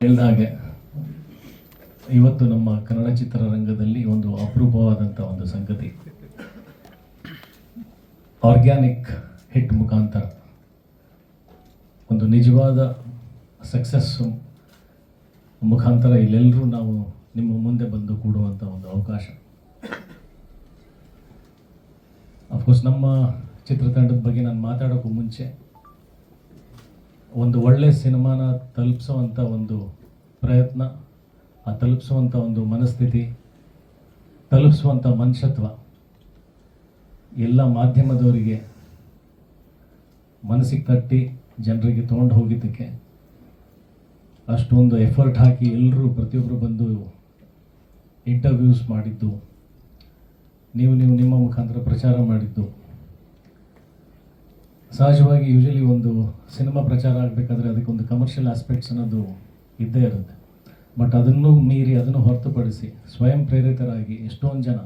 ಹೇಳಿದ ಹಾಗೆ ಇವತ್ತು ನಮ್ಮ ಕನ್ನಡ ಚಿತ್ರರಂಗದಲ್ಲಿ ಒಂದು ಅಪರೂಪವಾದಂಥ ಒಂದು ಸಂಗತಿ, ಆರ್ಗ್ಯಾನಿಕ್ ಹಿಟ್ ಮುಖಾಂತರ ಒಂದು ನಿಜವಾದ ಸಕ್ಸಸ್ ಮುಖಾಂತರ ಇಲ್ಲೆಲ್ಲರೂ ನಾವು ನಿಮ್ಮ ಮುಂದೆ ಬಂದು ಕೂಡುವಂಥ ಒಂದು ಅವಕಾಶ. ಅಫ್ಕೋರ್ಸ್ ನಮ್ಮ ಚಿತ್ರತಂಡದ ಬಗ್ಗೆ ನಾನು ಮಾತಾಡೋಕ್ಕೂ ಮುಂಚೆ ಒಂದು ಒಳ್ಳೆಯ ಸಿನಿಮಾನ ತಲುಪಿಸೋವಂಥ ಒಂದು ಪ್ರಯತ್ನ, ಆ ತಲುಪಿಸುವಂಥ ಒಂದು ಮನಸ್ಥಿತಿ, ತಲುಪಿಸುವಂಥ ಮನುಷ್ಯತ್ವ ಎಲ್ಲ ಮಾಧ್ಯಮದವರಿಗೆ ಮನಸ್ಸಿಗೆ ತಟ್ಟಿ ಜನರಿಗೆ ತೊಗೊಂಡು ಹೋಗಿದ್ದಕ್ಕೆ ಅಷ್ಟೊಂದು ಎಫರ್ಟ್ ಹಾಕಿ ಎಲ್ಲರೂ ಪ್ರತಿಯೊಬ್ಬರು ಬಂದು ಇಂಟರ್ವ್ಯೂಸ್ ಮಾಡಿದ್ದು, ನೀವು ನಿಮ್ಮ ಮುಖಾಂತರ ಪ್ರಚಾರ ಮಾಡಿದ್ದು. ಸಹಜವಾಗಿ ಯೂಶಲಿ ಒಂದು ಸಿನಿಮಾ ಪ್ರಚಾರ ಆಗಬೇಕಾದ್ರೆ ಅದಕ್ಕೊಂದು ಕಮರ್ಷಿಯಲ್ ಆಸ್ಪೆಕ್ಟ್ಸ್ ಅನ್ನೋದು ಇದ್ದೇ ಇರುತ್ತೆ. ಬಟ್ ಅದನ್ನು ಮೀರಿ, ಅದನ್ನು ಹೊರತುಪಡಿಸಿ ಸ್ವಯಂ ಪ್ರೇರಿತರಾಗಿ ಎಷ್ಟೊಂದು ಜನ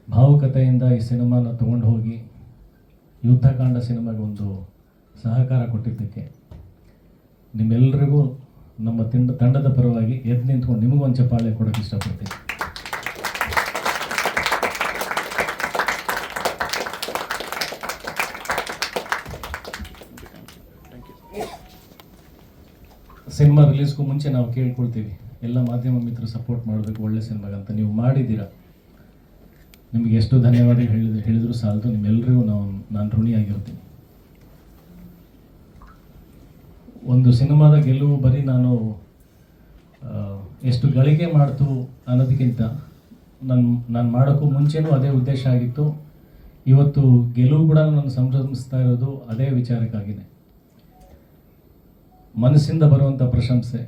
ಭಾವುಕತೆಯಿಂದ ಈ ಸಿನಿಮಾನ ತೊಗೊಂಡು ಹೋಗಿ ಯುದ್ಧಕಾಂಡ ಸಿನಿಮಾಗೆ ಒಂದು ಸಹಕಾರ ಕೊಟ್ಟಿದ್ದಕ್ಕೆ ನಿಮ್ಮೆಲ್ಲರಿಗೂ ನಮ್ಮ ತಂಡದ ಪರವಾಗಿ ಎದ್ದು ನಿಂತ್ಕೊಂಡು ನಿಮಗೊಂದು ಚಪ್ಪಾಳೆ ಕೊಡೋಕ್ಕೆ ಇಷ್ಟಪಡ್ತೀನಿ. ಸಿನಿಮಾ ರಿಲೀಸ್ಗೂ ಮುಂಚೆ ನಾವು ಕೇಳ್ಕೊಳ್ತೀವಿ, ಎಲ್ಲ ಮಾಧ್ಯಮ ಮಿತ್ರರು ಸಪೋರ್ಟ್ ಮಾಡಬೇಕು ಒಳ್ಳೆ ಸಿನಿಮಾಗಂತ. ನೀವು ಮಾಡಿದ್ದೀರಾ, ನಿಮಗೆ ಎಷ್ಟು ಧನ್ಯವಾದ ಹೇಳಿದ್ರು ಸಾಲದು. ನಿಮ್ಮೆಲ್ಲರಿಗೂ ನಾನು ಋಣಿಯಾಗಿರ್ತೀನಿ. ಒಂದು ಸಿನಿಮಾದ ಗೆಲುವು ಬರೀ ಎಷ್ಟು ಗಳಿಕೆ ಮಾಡ್ತು ಅನ್ನೋದಕ್ಕಿಂತ ನಾನು ಮಾಡೋಕ್ಕೂ ಮುಂಚೆನೂ ಅದೇ ಉದ್ದೇಶ ಆಗಿತ್ತು. ಇವತ್ತು ಗೆಲುವು ಕೂಡ ನಾನು ಸಂಭ್ರಮಿಸ್ತಾ ಇರೋದು ಅದೇ ವಿಚಾರಕ್ಕಾಗಿದೆ. ಮನಸ್ಸಿಂದ ಬರುವಂಥ ಪ್ರಶಂಸೆ,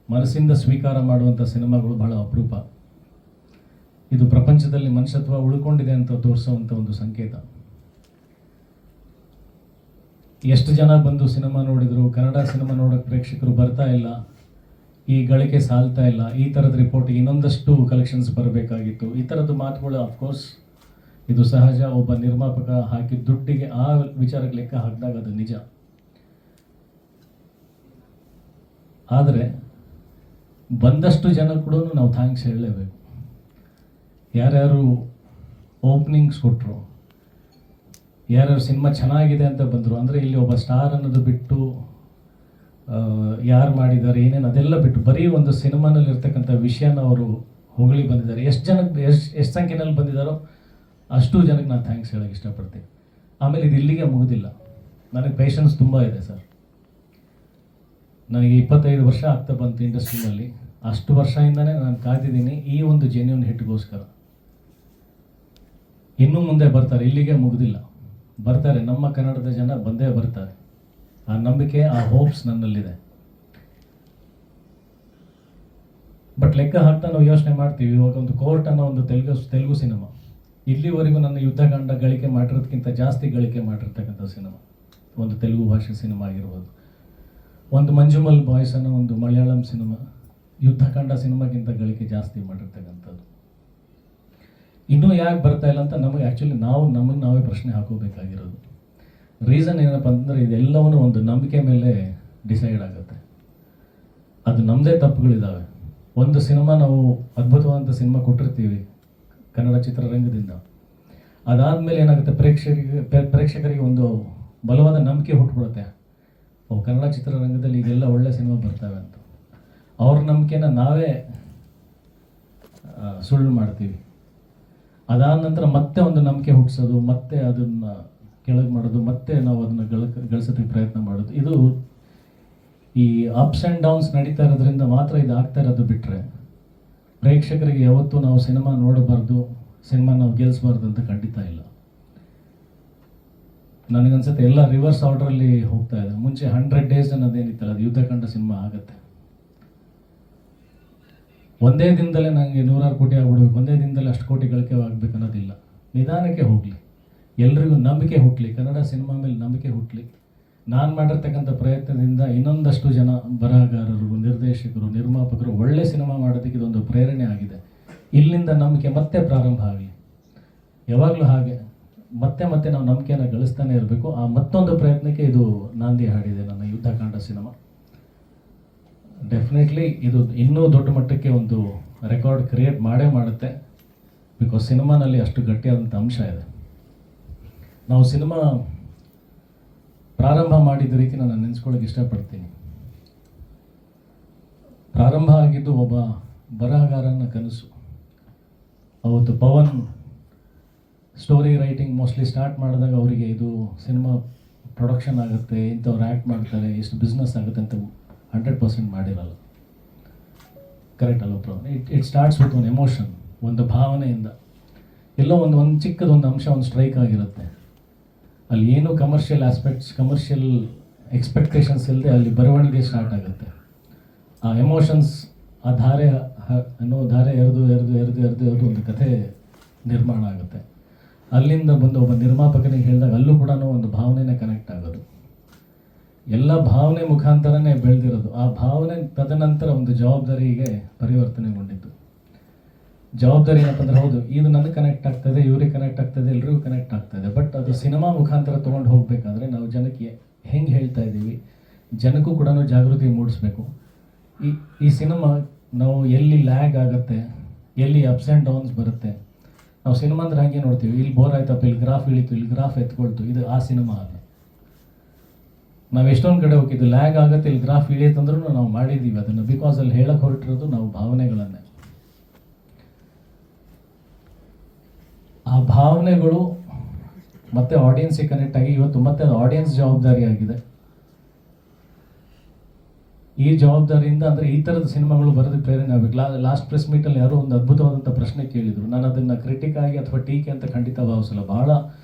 ಮನಸ್ಸಿಂದ ಸ್ವೀಕಾರ ಮಾಡುವಂಥ ಸಿನಿಮಾಗಳು ಬಹಳ ಅಪರೂಪ. ಇದು ಪ್ರಪಂಚದಲ್ಲಿ ಮನುಷ್ಯತ್ವ ಉಳ್ಕೊಂಡಿದೆ ಅಂತ ತೋರಿಸುವಂಥ ಒಂದು ಸಂಕೇತ. ಎಷ್ಟು ಜನ ಬಂದು ಸಿನಿಮಾ ನೋಡಿದ್ರು, ಕನ್ನಡ ಸಿನಿಮಾ ನೋಡೋಕ್ಕೆ ಪ್ರೇಕ್ಷಕರು ಬರ್ತಾ ಇಲ್ಲ, ಈ ಗಳಿಕೆ ಸಾಲ್ತಾ ಇಲ್ಲ, ಈ ಥರದ ರಿಪೋರ್ಟಿಗೆ ಇನ್ನೊಂದಷ್ಟು ಕಲೆಕ್ಷನ್ಸ್ ಬರಬೇಕಾಗಿತ್ತು, ಈ ಥರದ್ದು ಮಾತುಗಳು ಅಫ್ಕೋರ್ಸ್ ಇದು ಸಹಜ. ಒಬ್ಬ ನಿರ್ಮಾಪಕ ಹಾಕಿದ ದುಡ್ಡಿಗೆ ಆ ವಿಚಾರಕ್ಕೆ ಲೆಕ್ಕ ಹಾಕಿದಾಗ ಅದು ನಿಜ. ಆದರೆ ಬಂದಷ್ಟು ಜನ ಕೂಡ ನಾವು ಥ್ಯಾಂಕ್ಸ್ ಹೇಳಲೇಬೇಕು. ಯಾರ್ಯಾರು ಓಪನಿಂಗ್ಸ್ ಕೊಟ್ಟರು, ಯಾರ್ಯಾರು ಸಿನಿಮಾ ಚೆನ್ನಾಗಿದೆ ಅಂತ ಬಂದರು, ಅಂದರೆ ಇಲ್ಲಿ ಒಬ್ಬ ಸ್ಟಾರ್ ಅನ್ನೋದು ಬಿಟ್ಟು ಯಾರು ಮಾಡಿದ್ದಾರೆ ಏನೇನು ಅದೆಲ್ಲ ಬಿಟ್ಟು ಬರೀ ಒಂದು ಸಿನಿಮಾನಲ್ಲಿ ಇರ್ತಕ್ಕಂಥ ವಿಷಯನ ಅವರು ಹೊಗಳಿ ಬಂದಿದ್ದಾರೆ. ಎಷ್ಟು ಸಂಖ್ಯೆನಲ್ಲಿ ಬಂದಿದ್ದಾರೋ ಅಷ್ಟು ಜನಕ್ಕೆ ನಾನು ಥ್ಯಾಂಕ್ಸ್ ಹೇಳೋಕ್ಕೆ ಇಷ್ಟಪಡ್ತೀನಿ. ಆಮೇಲೆ ಇದು ಇಲ್ಲಿಗೆ ಮುಗಿದಿಲ್ಲ. ನನಗೆ ಪೇಷನ್ಸ್ ತುಂಬ ಇದೆ ಸರ್. ನನಗೆ 25 ವರ್ಷ ಆಗ್ತಾ ಬಂತು ಇಂಡಸ್ಟ್ರಿನಲ್ಲಿ. ಅಷ್ಟು ವರ್ಷದಿಂದನೇ ನಾನು ಕಾದಿದ್ದೀನಿ ಈ ಒಂದು ಜೆನ್ಯೂನ್ ಹಿಟ್ಗೋಸ್ಕರ. ಇನ್ನೂ ಮುಂದೆ ಬರ್ತಾರೆ, ಇಲ್ಲಿಗೆ ಮುಗಿದಿಲ್ಲ, ಬರ್ತಾರೆ. ನಮ್ಮ ಕನ್ನಡದ ಜನ ಬಂದೇ ಬರ್ತಾರೆ. ಆ ನಂಬಿಕೆ, ಆ ಹೋಪ್ಸ್ ನನ್ನಲ್ಲಿದೆ. ಬಟ್ ಲೆಕ್ಕ ಹಾಕ್ತಾ ನಾವು ಯೋಚನೆ ಮಾಡ್ತೀವಿ, ಇವಾಗ ಒಂದು ಕೋರ್ಟ್ ಅನ್ನೋ ಒಂದು ತೆಲುಗು ಸಿನಿಮಾ ಇಲ್ಲಿವರೆಗೂ ನನ್ನ ಯುದ್ಧಕಾಂಡ ಗಳಿಕೆ ಮಾಡಿರೋದಕ್ಕಿಂತ ಜಾಸ್ತಿ ಗಳಿಕೆ ಮಾಡಿರ್ತಕ್ಕಂಥ ಸಿನಿಮಾ ಒಂದು ತೆಲುಗು ಭಾಷೆ ಸಿನಿಮಾ ಆಗಿರ್ಬೋದು. ಒಂದು ಮಂಜುಮಲ್ ಬಾಯ್ಸ್ ಅನ್ನೋ ಒಂದು ಮಲಯಾಳಂ ಸಿನಿಮಾ ಯುದ್ಧಕಾಂಡ ಸಿನಿಮಾಗಿಂತ ಗಳಿಕೆ ಜಾಸ್ತಿ ಮಾಡಿರ್ತಕ್ಕಂಥದ್ದು. ಇನ್ನೂ ಯಾಕೆ ಬರ್ತಾ ಇಲ್ಲ ಅಂತ ನಮಗೆ ಆ್ಯಕ್ಚುಲಿ ನಮಗೆ ನಾವೇ ಪ್ರಶ್ನೆ ಹಾಕೋಬೇಕಾಗಿರೋದು. ರೀಸನ್ ಏನಪ್ಪ ಅಂತಂದರೆ ಇದೆಲ್ಲವೂ ಒಂದು ನಂಬಿಕೆ ಮೇಲೆ ಡಿಸೈಡ್ ಆಗುತ್ತೆ. ಅದು ನಮ್ಮದೇ ತಪ್ಪುಗಳಿದ್ದಾವೆ. ಒಂದು ಸಿನಿಮಾ ನಾವು ಅದ್ಭುತವಾದಂಥ ಸಿನಿಮಾ ಕೊಟ್ಟಿರ್ತೀವಿ ಕನ್ನಡ ಚಿತ್ರರಂಗದಿಂದ, ಅದಾದಮೇಲೆ ಏನಾಗುತ್ತೆ, ಪ್ರೇಕ್ಷಕರಿಗೆ ಒಂದು ಬಲವಾದ ನಂಬಿಕೆ ಹುಟ್ಬಿಡುತ್ತೆ. ಕನ್ನಡ ಚಿತ್ರರಂಗದಲ್ಲಿ ಈಗೆಲ್ಲ ಒಳ್ಳೆ ಸಿನಿಮಾ ಬರ್ತವೆ ಅಂತ. ಅವ್ರ ನಂಬಿಕೆನ ನಾವೇ ಸುಳ್ಳು ಮಾಡ್ತೀವಿ. ಅದಾದ ನಂತರ ಮತ್ತೆ ಒಂದು ನಂಬಿಕೆ ಹುಟ್ಟಿಸೋದು, ಮತ್ತೆ ಅದನ್ನು ಕೆಳಗೆ ಮಾಡೋದು, ಮತ್ತೆ ನಾವು ಅದನ್ನು ಗಳಿಸೋದಕ್ಕೆ ಪ್ರಯತ್ನ ಮಾಡೋದು. ಇದು ಈ ಅಪ್ಸ್ ಆ್ಯಂಡ್ ಡೌನ್ಸ್ ನಡೀತಾ ಇರೋದ್ರಿಂದ ಮಾತ್ರ ಇದು ಆಗ್ತಾ ಇರೋದು. ಬಿಟ್ಟರೆ ಪ್ರೇಕ್ಷಕರಿಗೆ ಯಾವತ್ತೂ ನಾವು ಸಿನಿಮಾ ನೋಡಬಾರ್ದು, ಸಿನಿಮಾ ನಾವು ಗೆಲ್ಲಿಸಬಾರ್ದು ಅಂತ ಖಂಡಿತ ಇಲ್ಲ. ನನಗನ್ಸುತ್ತೆ ಎಲ್ಲ ರಿವರ್ಸ್ ಆರ್ಡ್ರಲ್ಲಿ ಹೋಗ್ತಾ ಇದೆ. ಮುಂಚೆ 100 ಡೇಸ್ ಅನ್ನೋದೇನಿತ್ತಲ್ಲ, ಅದು ಯುದ್ಧಕಾಂಡ ಸಿನಿಮಾ ಆಗುತ್ತೆ. ಒಂದೇ ದಿನದಲ್ಲೇ ನನಗೆ 100 ಕೋಟಿ ಆಗ್ಬಿಡ್ಬೇಕು, ಒಂದೇ ದಿನದಲ್ಲಿ ಅಷ್ಟು ಕೋಟಿ ಗಳಿಕೆ ಆಗಬೇಕು ಅನ್ನೋದಿಲ್ಲ. ನಿಧಾನಕ್ಕೆ ಹೋಗಲಿ, ಎಲ್ರಿಗೂ ನಂಬಿಕೆ ಹುಟ್ಟಲಿ, ಕನ್ನಡ ಸಿನಿಮಾ ಮೇಲೆ ನಂಬಿಕೆ ಹುಟ್ಟಲಿ. ನಾನು ಮಾಡಿರ್ತಕ್ಕಂಥ ಪ್ರಯತ್ನದಿಂದ ಇನ್ನೊಂದಷ್ಟು ಜನ ಬರಹಗಾರರು, ನಿರ್ದೇಶಕರು, ನಿರ್ಮಾಪಕರು ಒಳ್ಳೆ ಸಿನಿಮಾ ಮಾಡೋದಕ್ಕೆ ಇದೊಂದು ಪ್ರೇರಣೆ ಆಗಿದೆ. ಇಲ್ಲಿಂದ ನಂಬಿಕೆ ಮತ್ತೆ ಪ್ರಾರಂಭ ಆಗಲಿ. ಯಾವಾಗಲೂ ಹಾಗೆ ಮತ್ತೆ ನಾವು ನಂಬಿಕೆಯನ್ನು ಗಳಿಸ್ತಾನೆ ಇರಬೇಕು. ಆ ಮತ್ತೊಂದು ಪ್ರಯತ್ನಕ್ಕೆ ಇದು ನಾಂದಿ ಹಾಡಿದೆ ನನ್ನ ಯುದ್ಧಕಾಂಡ ಸಿನಿಮಾ. ಡೆಫಿನೆಟ್ಲಿ ಇದು ಇನ್ನೂ ದೊಡ್ಡ ಮಟ್ಟಕ್ಕೆ ಒಂದು ರೆಕಾರ್ಡ್ ಕ್ರಿಯೇಟ್ ಮಾಡೇ ಮಾಡುತ್ತೆ. ಬಿಕಾಸ್ ಸಿನಿಮಾನಲ್ಲಿ ಅಷ್ಟು ಗಟ್ಟಿಯಾದಂಥ ಅಂಶ ಇದೆ. ನಾವು ಸಿನಿಮಾ ಪ್ರಾರಂಭ ಮಾಡಿದ ರೀತಿ ನಾನು ನೆನೆಸ್ಕೊಳ್ಳೋಕೆ ಇಷ್ಟಪಡ್ತೀನಿ. ಪ್ರಾರಂಭ ಆಗಿದ್ದು ಒಬ್ಬ ಬರಹಗಾರನ ಕನಸು. ಅವತ್ತು Pavan story writing mostly start ಮಾಡಿದಾಗ ಅವರಿಗೆ ಇದು ಸಿನಿಮಾ ಪ್ರೊಡಕ್ಷನ್ ಆಗುತ್ತೆ, ಇಂಥವ್ರು ಆ್ಯಕ್ಟ್ ಮಾಡ್ತಾರೆ, ಎಷ್ಟು ಬಿಸ್ನೆಸ್ ಆಗುತ್ತೆ ಅಂತ 100% ಮಾಡಿರಲ್ಲ. ಕರೆಕ್ಟ್ ಅಲ್ಲ ಬ್ರೋ? ಇಟ್ ಸ್ಟಾರ್ಟ್ಸ್ ವಿತ್ ಒಂದು ಎಮೋಷನ್, ಒಂದು ಭಾವನೆಯಿಂದ. ಎಲ್ಲೋ ಒಂದು ಚಿಕ್ಕದೊಂದು ಅಂಶ ಒಂದು ಸ್ಟ್ರೈಕ್ ಆಗಿರುತ್ತೆ. ಅಲ್ಲಿ ಏನು ಕಮರ್ಷಿಯಲ್ ಆಸ್ಪೆಕ್ಟ್ಸ್, ಕಮರ್ಷಿಯಲ್ ಎಕ್ಸ್ಪೆಕ್ಟೇಷನ್ಸ್ ಇಲ್ಲದೆ ಅಲ್ಲಿ ಬರವಣಿಗೆ ಸ್ಟಾರ್ಟ್ ಆಗುತ್ತೆ. ಆ ಎಮೋಷನ್ಸ್, ಆ ಧಾರೆ ಎರೆದು ಒಂದು ಕಥೆ ನಿರ್ಮಾಣ ಆಗುತ್ತೆ. ಅಲ್ಲಿಂದ ಬಂದು ಒಬ್ಬ ನಿರ್ಮಾಪಕನಿಗೆ ಹೇಳಿದಾಗ ಅಲ್ಲೂ ಕೂಡ ಒಂದು ಭಾವನೆನೇ ಕನೆಕ್ಟ್ ಆಗೋದು. ಎಲ್ಲ ಭಾವನೆ ಮುಖಾಂತರನೇ ಬೆಳೆದಿರೋದು. ಆ ಭಾವನೆ ತದನಂತರ ಒಂದು ಜವಾಬ್ದಾರಿಗೆ ಪರಿವರ್ತನೆಗೊಂಡಿದ್ದು. ಜವಾಬ್ದಾರಿ ಏನಪ್ಪ ಅಂದರೆ, ಹೌದು ಇದು ನನಗೆ ಕನೆಕ್ಟ್ ಆಗ್ತದೆ, ಇವ್ರಿಗೆ ಕನೆಕ್ಟ್ ಆಗ್ತದೆ, ಎಲ್ರಿಗೂ ಕನೆಕ್ಟ್ ಆಗ್ತದೆ. ಬಟ್ ಅದು ಸಿನಿಮಾ ಮುಖಾಂತರ ತೊಗೊಂಡು ಹೋಗಬೇಕಾದ್ರೆ ನಾವು ಜನಕ್ಕೆ ಹೆಂಗೆ ಹೇಳ್ತಾ ಇದ್ದೀವಿ, ಜನಕ್ಕೂ ಕೂಡ ಜಾಗೃತಿ ಮೂಡಿಸ್ಬೇಕು. ಈ ಸಿನಿಮಾ ನಾವು ಎಲ್ಲಿ ಲ್ಯಾಗ್ ಆಗುತ್ತೆ, ಎಲ್ಲಿ ಅಪ್ಸ್ ಆ್ಯಂಡ್ ಡೌನ್ಸ್ ಬರುತ್ತೆ. ನಾವು ಸಿನಿಮಾ ಅಂದ್ರೆ ಹಾಗೆ ನೋಡ್ತೀವಿ, ಇಲ್ಲಿ ಬೋರ್ ಆಯ್ತಪ್ಪ, ಇಲ್ಲಿ ಗ್ರಾಫ್ ಇಳಿತು, ಇಲ್ಲಿ ಗ್ರಾಫ್ ಎತ್ಕೊಳ್ತು, ಇದು ಆ ಸಿನಿಮಾ ಅಲ್ಲ. ನಾವು ಎಷ್ಟೊಂದು ಕಡೆ ಹೋಗಿದ್ದು ಲ್ಯಾಗ್ ಆಗುತ್ತೆ, ಇಲ್ಲಿ ಗ್ರಾಫ್ ಇಳಿಯುತ್ತಂದ್ರೂ ನಾವು ಮಾಡಿದ್ದೀವಿ ಅದನ್ನು. ಬಿಕಾಸ್ ಅಲ್ಲಿ ಹೇಳಕ್ಕೆ ಹೊರಟಿರೋದು ನಾವು ಭಾವನೆಗಳನ್ನೇ. ಆ ಭಾವನೆಗಳು ಮತ್ತೆ ಆಡಿಯನ್ಸಿಗೆ ಕನೆಕ್ಟ್ ಆಗಿ ಇವತ್ತು ಮತ್ತೆ ಅದು ಆಡಿಯನ್ಸ್ ಜವಾಬ್ದಾರಿ ಆಗಿದೆ. ಈ ಜವಾಬ್ದಾರಿಯಿಂದ ಅಂದರೆ ಈ ಥರದ ಸಿನಿಮಾಗಳು ಬರೋದಕ್ಕೆ ಪ್ರೇರಣೆ ಆಗಬೇಕು. ಲಾಸ್ಟ್ ಪ್ರೆಸ್ ಮೀಟಲ್ಲಿ ಯಾರೋ ಒಂದು ಅದ್ಭುತವಾದಂಥ ಪ್ರಶ್ನೆ ಕೇಳಿದರು. ನಾನು ಅದನ್ನು ಕ್ರಿಟಿಕ್ ಆಗಿ ಅಥವಾ ಟೀಕೆ ಅಂತ ಖಂಡಿತ ಭಾವಿಸಲ್ಲ. ಬಹಳ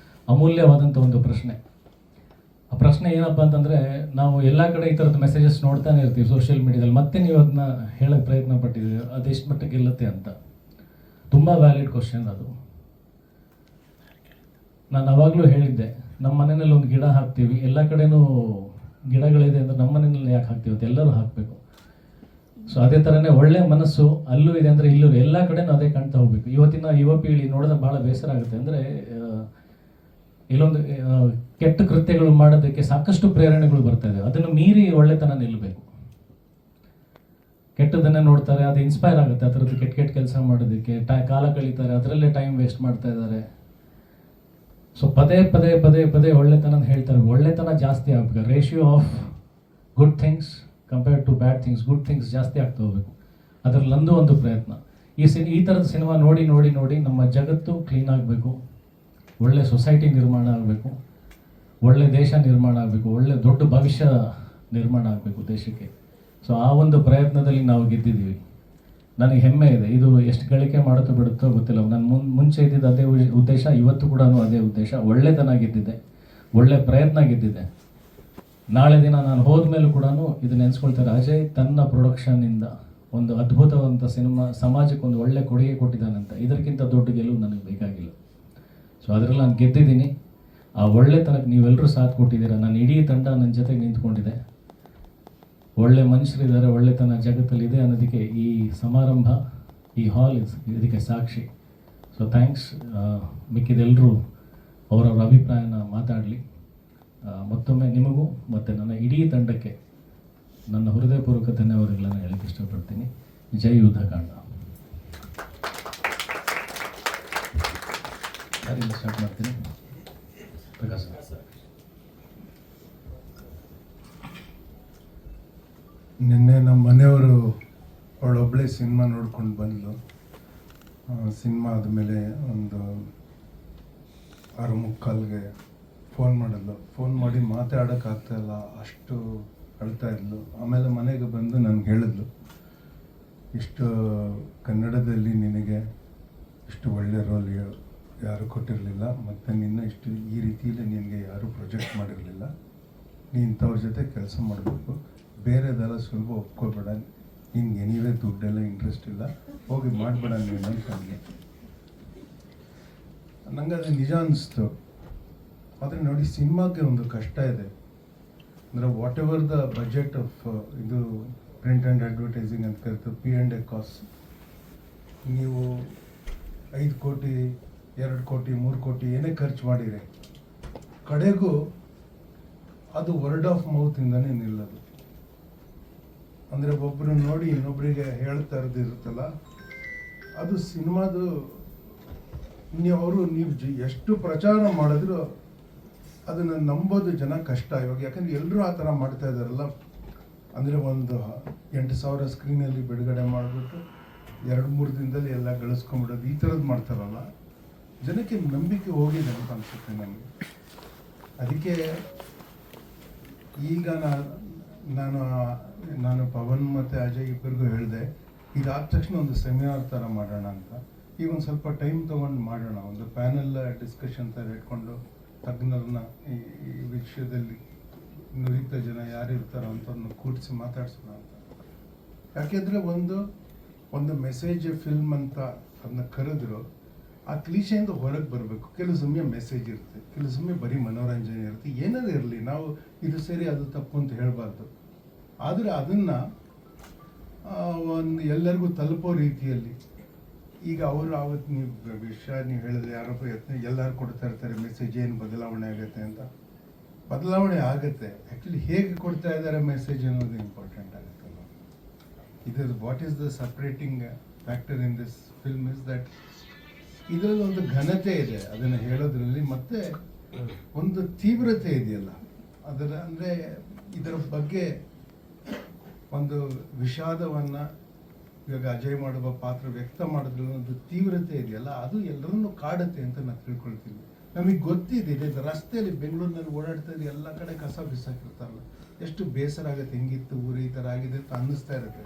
ಅಮೂಲ್ಯವಾದಂಥ ಒಂದು ಪ್ರಶ್ನೆ. ಆ ಪ್ರಶ್ನೆ ಏನಪ್ಪ ಅಂತಂದರೆ, ನಾವು ಎಲ್ಲ ಕಡೆ ಈ ಥರದ ಮೆಸೇಜಸ್ ನೋಡ್ತಾನೆ ಇರ್ತೀವಿ ಸೋಷಿಯಲ್ ಮೀಡಿಯಾದಲ್ಲಿ. ಮತ್ತೆ ನೀವು ಅದನ್ನ ಹೇಳೋಕ್ಕೆ ಪ್ರಯತ್ನ ಪಟ್ಟಿದ್ದೀವಿ, ಅದೆಷ್ಟು ಮಟ್ಟಿಗೆ ಗೆಲ್ಲುತ್ತೆ ಅಂತ. ತುಂಬ ವ್ಯಾಲಿಡ್ ಕ್ವಶನ್ ಅದು. ನಾನು ಅವಾಗಲೂ ಹೇಳಿದ್ದೆ, ನಮ್ಮ ಮನೆಯಲ್ಲಿ ಒಂದು ಗಿಡ ಹಾಕ್ತೀವಿ, ಎಲ್ಲ ಕಡೆನೂ ಗಿಡಗಳಿದೆ ಅಂದರೆ ನಮ್ಮ ಮನೆಯಲ್ಲಿ ಯಾಕೆ ಹಾಕ್ತೀವಿ ಅಂತ ಎಲ್ಲರೂ ಹಾಕಬೇಕು. ಸೊ ಅದೇ ಥರನೇ ಒಳ್ಳೆ ಮನಸ್ಸು ಅಲ್ಲೂ ಇದೆ ಅಂದರೆ ಇಲ್ಲೂ ಎಲ್ಲ ಕಡೆನೂ ಅದೇ ಕಾಣ್ತಾ ಹೋಗ್ಬೇಕು. ಇವತ್ತಿನ ಯುವ ಪೀಳಿ ನೋಡಿದ್ರೆ ಭಾಳ ಬೇಸರ ಆಗುತ್ತೆ. ಅಂದರೆ ಇಲ್ಲೊಂದು ಕೆಟ್ಟ ಕೃತ್ಯಗಳು ಮಾಡೋದಕ್ಕೆ ಸಾಕಷ್ಟು ಪ್ರೇರಣೆಗಳು ಬರ್ತಾ ಇದೆ. ಅದನ್ನು ಮೀರಿ ಒಳ್ಳೆತನ ನಿಲ್ಲಬೇಕು. ಕೆಟ್ಟದನ್ನೇ ನೋಡ್ತಾರೆ, ಅದು ಇನ್ಸ್ಪೈರ್ ಆಗುತ್ತೆ. ಆ ಥರದ್ದು ಕೆಟ್ಟ ಕೆಲಸ ಮಾಡೋದಕ್ಕೆ ಕಾಲ ಕಳೀತಾರೆ, ಅದರಲ್ಲೇ ಟೈಮ್ ವೇಸ್ಟ್ ಮಾಡ್ತಾ ಇದ್ದಾರೆ. ಸೊ ಪದೇ ಪದೇ ಪದೇ ಪದೇ ಒಳ್ಳೆತನ ಹೇಳ್ತಾರೆ. ಒಳ್ಳೆತನ ಜಾಸ್ತಿ ಆಗಬೇಕು. Ratio of good things compared to bad things, good things ಜಾಸ್ತಿ ಆಗ್ತಾ ಹೋಗ್ಬೇಕು. ಅದರಲ್ಲೊಂದು ಒಂದು ಪ್ರಯತ್ನ. ಈ ಥರದ ಸಿನಿಮಾ ನೋಡಿ ನೋಡಿ ನೋಡಿ ನಮ್ಮ ಜಗತ್ತು ಕ್ಲೀನ್ ಆಗಬೇಕು, ಒಳ್ಳೆ ಸೊಸೈಟಿ ನಿರ್ಮಾಣ ಆಗಬೇಕು, ಒಳ್ಳೆ ದೇಶ ನಿರ್ಮಾಣ ಆಗಬೇಕು, ಒಳ್ಳೆ ದೊಡ್ಡ ಭವಿಷ್ಯ ನಿರ್ಮಾಣ ಆಗಬೇಕು ದೇಶಕ್ಕೆ. ಸೊ ಆ ಒಂದು ಪ್ರಯತ್ನದಲ್ಲಿ ನಾವು ಗೆದ್ದಿದ್ದೀವಿ. ನನಗೆ ಹೆಮ್ಮೆ ಇದೆ. ಇದು ಎಷ್ಟು ಗಳಿಕೆ ಮಾಡುತ್ತೋ ಬಿಡುತ್ತೋ ಗೊತ್ತಿಲ್ಲ. ನಾನು ಮುಂಚೆ ಇದ್ದಿದ್ದು ಅದೇ ಉದ್ದೇಶ, ಇವತ್ತು ಕೂಡ ಅದೇ ಉದ್ದೇಶ. ಒಳ್ಳೆತನ ಗೆದ್ದಿದೆ, ಒಳ್ಳೆ ಪ್ರಯತ್ನ ಗೆದ್ದಿದೆ. ನಾಳೆ ದಿನ ನಾನು ಹೋದ್ಮೇಲೂ ಕೂಡ ಇದು ನೆನೆಸ್ಕೊಳ್ತಾರೆ, ಅಜಯ್ ತನ್ನ ಪ್ರೊಡಕ್ಷನ್ನಿಂದ ಒಂದು ಅದ್ಭುತವಾದಂಥ ಸಿನಿಮಾ ಸಮಾಜಕ್ಕೆ ಒಂದು ಒಳ್ಳೆ ಕೊಡುಗೆ ಕೊಟ್ಟಿದ್ದಾನಂತ. ಇದಕ್ಕಿಂತ ದೊಡ್ಡ ಗೆಲುವು ನನಗೆ ಬೇಕಾಗಿಲ್ಲ. ಸೊ ಅದರಲ್ಲಿ ನಾನು ಗೆದ್ದಿದ್ದೀನಿ. ಆ ಒಳ್ಳೆತನಕ್ಕೆ ನೀವೆಲ್ಲರೂ ಸಾಥ್ ಕೊಟ್ಟಿದ್ದೀರಾ. ನನ್ನ ಇಡೀ ತಂಡ ನನ್ನ ಜೊತೆಗೆ ನಿಂತ್ಕೊಂಡಿದೆ. ಒಳ್ಳೆ ಮನುಷ್ಯರಿದ್ದಾರೆ, ಒಳ್ಳೆತನ ಜಗತ್ತಲ್ಲಿದೆ ಅನ್ನೋದಕ್ಕೆ ಈ ಸಮಾರಂಭ, ಈ ಹಾಲ್ ಇದಕ್ಕೆ ಸಾಕ್ಷಿ. So thanks. ಮಿಕ್ಕಿದೆಲ್ಲರೂ ಅವರವರ ಅಭಿಪ್ರಾಯನ ಮಾತಾಡಲಿ. ಮತ್ತೊಮ್ಮೆ ನಿಮಗೂ ಮತ್ತು ನನ್ನ ಇಡೀ ತಂಡಕ್ಕೆ ನನ್ನ ಹೃದಯಪೂರ್ವಕ ಧನ್ಯವಾದಗಳನ್ನು ಹೇಳಕ್ಕೆ ಇಷ್ಟಪಡ್ತೀನಿ. ಜೈ ಯುದ್ಧಕಾಂಡ. ಯಾರಿಂದ ಸ್ಟಾರ್ಟ್ ಮಾಡ್ತೀನಿ? ಪ್ರಕಾಶ್. ನಿನ್ನೆ ನಮ್ಮ ಮನೆಯವರು ಅವಳೊಬ್ಬಳೇ ಸಿನಿಮಾ ನೋಡ್ಕೊಂಡು ಬಂದಳು. ಸಿನಿಮಾ ಆದಮೇಲೆ ಒಂದು 6:45ಗೆ ಫೋನ್ ಮಾಡಿದ್ಲು. ಫೋನ್ ಮಾಡಿ ಮಾತಾಡೋಕ್ಕಾಗ್ತಾಯಿಲ್ಲ, ಅಷ್ಟು ಅಳ್ತಾ ಇದ್ಲು. ಆಮೇಲೆ ಮನೆಗೆ ಬಂದು ನನಗೆ ಹೇಳಿದ್ಲು, ಇಷ್ಟು ಕನ್ನಡದಲ್ಲಿ ನಿನಗೆ ಇಷ್ಟು ಒಳ್ಳೆ ರೋಲ್ ಯಾರೂ ಕೊಟ್ಟಿರಲಿಲ್ಲ, ಮತ್ತು ನಿನ್ನ ಇಷ್ಟು ಈ ರೀತಿಯಲ್ಲಿ ನಿನಗೆ ಯಾರೂ ಪ್ರೊಜೆಕ್ಟ್ ಮಾಡಿರಲಿಲ್ಲ. ನೀನು ಇಂಥವ್ರ ಜೊತೆ ಕೆಲಸ ಮಾಡಬೇಕು, ಬೇರೆದೆಲ್ಲ ಸುಲಭ ಒಪ್ಕೋಬೇಡ, ನಿನ್ಗೆ ಎನಿವೇ ದುಡ್ಡೆಲ್ಲ ಇಂಟ್ರೆಸ್ಟ್ ಇಲ್ಲ, ಹೋಗಿ ಮಾಡಬೇಡ ನೀನು ಅಂತಂದೆ. ನನಗೆ ಅದು ನಿಜ ಅನ್ನಿಸ್ತು. ಆದರೆ ನೋಡಿ, ಸಿನಿಮಾಗೆ ಒಂದು ಕಷ್ಟ ಇದೆ. ಅಂದರೆ what ever the budget of ಇದು ಪ್ರಿಂಟ್ ಆ್ಯಂಡ್ ಅಡ್ವರ್ಟೈಸಿಂಗ್ ಅಂತ ಕರಿತೀವಿ, P&A ಕಾಸ್ಟ್. ನೀವು 5 ಕೋಟಿ 2 ಕೋಟಿ 3 ಕೋಟಿ ಏನೇ ಖರ್ಚು ಮಾಡಿರಿ, ಕಡೆಗೂ ಅದು ವರ್ಡ್ ಆಫ್ ಮೌತಿಂದನೇ ನಿಲ್ಲೋದು. ಅಂದರೆ ಒಬ್ಬರು ನೋಡಿ ಇನ್ನೊಬ್ಬರಿಗೆ ಹೇಳ್ತಾ ಇರೋದು ಇರುತ್ತಲ್ಲ, ಅದು ಸಿನಿಮಾದು ನೀವು ಎಷ್ಟು ಪ್ರಚಾರ ಮಾಡಿದ್ರು ಅದನ್ನು ನಂಬೋದು ಜನ ಕಷ್ಟ ಇವಾಗ. ಯಾಕಂದರೆ ಎಲ್ಲರೂ ಆ ಥರ ಮಾಡ್ತಾ ಇದ್ದಾರಲ್ಲ. ಅಂದರೆ ಒಂದು 8,000 ಸ್ಕ್ರೀನಲ್ಲಿ ಬಿಡುಗಡೆ ಮಾಡಿಬಿಟ್ಟು 2-3 ದಿನದಲ್ಲಿ ಎಲ್ಲ ಗಳಿಸ್ಕೊಂಬಿಡೋದು, ಈ ಥರದ್ದು ಮಾಡ್ತಾರಲ್ಲ, ಜನಕ್ಕೆ ನಂಬಿಕೆ ಹೋಗಿದೆ ಅಂತ ಅನಿಸುತ್ತೆ ನನಗೆ. ಅದಕ್ಕೆ ಈಗ ನಾನು ಪವನ್ ಮತ್ತು ಅಜಯ್ ಇಬ್ಬರಿಗೂ ಹೇಳಿದೆ, ಇದಾದ ತಕ್ಷಣ ಒಂದು ಸೆಮಿನಾರ್ ಥರ ಮಾಡೋಣ ಅಂತ. ಈಗ ಒಂದು ಸ್ವಲ್ಪ ಟೈಮ್ ತೊಗೊಂಡು ಮಾಡೋಣ, ಒಂದು ಪ್ಯಾನೆಲ್ ಡಿಸ್ಕಷನ್ ಥರ ಇಟ್ಕೊಂಡು ತಜ್ಞರನ್ನ ಈ ವಿಷಯದಲ್ಲಿ ನುರಿತ ಜನ ಯಾರು ಇರ್ತಾರೋ ಅಂಥವ್ರನ್ನ ಕೂಡಿಸಿ ಮಾತಾಡ್ಸೋಣ ಅಂತ. ಯಾಕೆಂದರೆ ಒಂದು ಮೆಸೇಜ್ ಫಿಲ್ಮ್ ಅಂತ ಅದನ್ನ ಕರೆದ್ರು, ಆ ಕ್ಲೀಶೆಯಿಂದ ಹೊರಗೆ ಬರಬೇಕು. ಕೆಲವು ಸಮಯ ಮೆಸೇಜ್ ಇರುತ್ತೆ, ಕೆಲವು ಸಮಯ ಬರೀ ಮನೋರಂಜನೆ ಇರುತ್ತೆ. ಏನಾದ್ರು ಇರಲಿ, ನಾವು ಇದು ಸರಿ ಅದು ತಪ್ಪು ಅಂತ ಹೇಳಬಾರ್ದು. ಆದರೆ ಅದನ್ನು ಒಂದು ಎಲ್ಲರಿಗೂ ತಲುಪೋ ರೀತಿಯಲ್ಲಿ, ಈಗ ಅವರು ಆವತ್ತು ನೀವು ಹೇಳಿದ್ರೆ ಯಾರೊಬ್ಬ ಎಲ್ಲರೂ ಕೊಡ್ತಾ ಇರ್ತಾರೆ ಮೆಸೇಜ್, ಏನು ಬದಲಾವಣೆ ಆಗುತ್ತೆ ಅಂತ. ಬದಲಾವಣೆ ಆಗುತ್ತೆ, ಆ್ಯಕ್ಚುಲಿ ಹೇಗೆ ಕೊಡ್ತಾ ಇದ್ದಾರೆ ಮೆಸೇಜ್ ಅನ್ನೋದು ಇಂಪಾರ್ಟೆಂಟ್ ಆಗುತ್ತಲ್ಲ. ಇದು what is the separating factor in this film is that ಇದರಲ್ಲಿ ಒಂದು ಘನತೆ ಇದೆ ಅದನ್ನು ಹೇಳೋದ್ರಲ್ಲಿ, ಮತ್ತೆ ಒಂದು ತೀವ್ರತೆ ಇದೆಯಲ್ಲ ಅದರ, ಅಂದರೆ ಇದರ ಬಗ್ಗೆ ಒಂದು ವಿಷಾದವನ್ನು ಇವಾಗ ಅಜಯ್ ಮಾಡುವ ಪಾತ್ರ ವ್ಯಕ್ತ ಮಾಡೋದ್ರಲ್ಲಿ ಒಂದು ತೀವ್ರತೆ ಇದೆಯಲ್ಲ, ಅದು ಎಲ್ಲರನ್ನೂ ಕಾಡುತ್ತೆ ಅಂತ ನಾನು ತಿಳ್ಕೊಳ್ತೀನಿ. ನಮಗೆ ಗೊತ್ತಿದೆ, ಇದು ರಸ್ತೆಯಲ್ಲಿ ಬೆಂಗಳೂರಿನಲ್ಲಿ ಓಡಾಡ್ತಾ ಇದ್ರೆ ಎಲ್ಲ ಕಡೆ ಕಸ ಬಿಸಾಕಿರ್ತಾರಲ್ಲ, ಎಷ್ಟು ಬೇಸರ ಆಗುತ್ತೆ, ಹೆಂಗಿತ್ತು ಊರು ಈ ಥರ ಆಗಿದೆ ಅಂತ ಅನ್ನಿಸ್ತಾ ಇರುತ್ತೆ.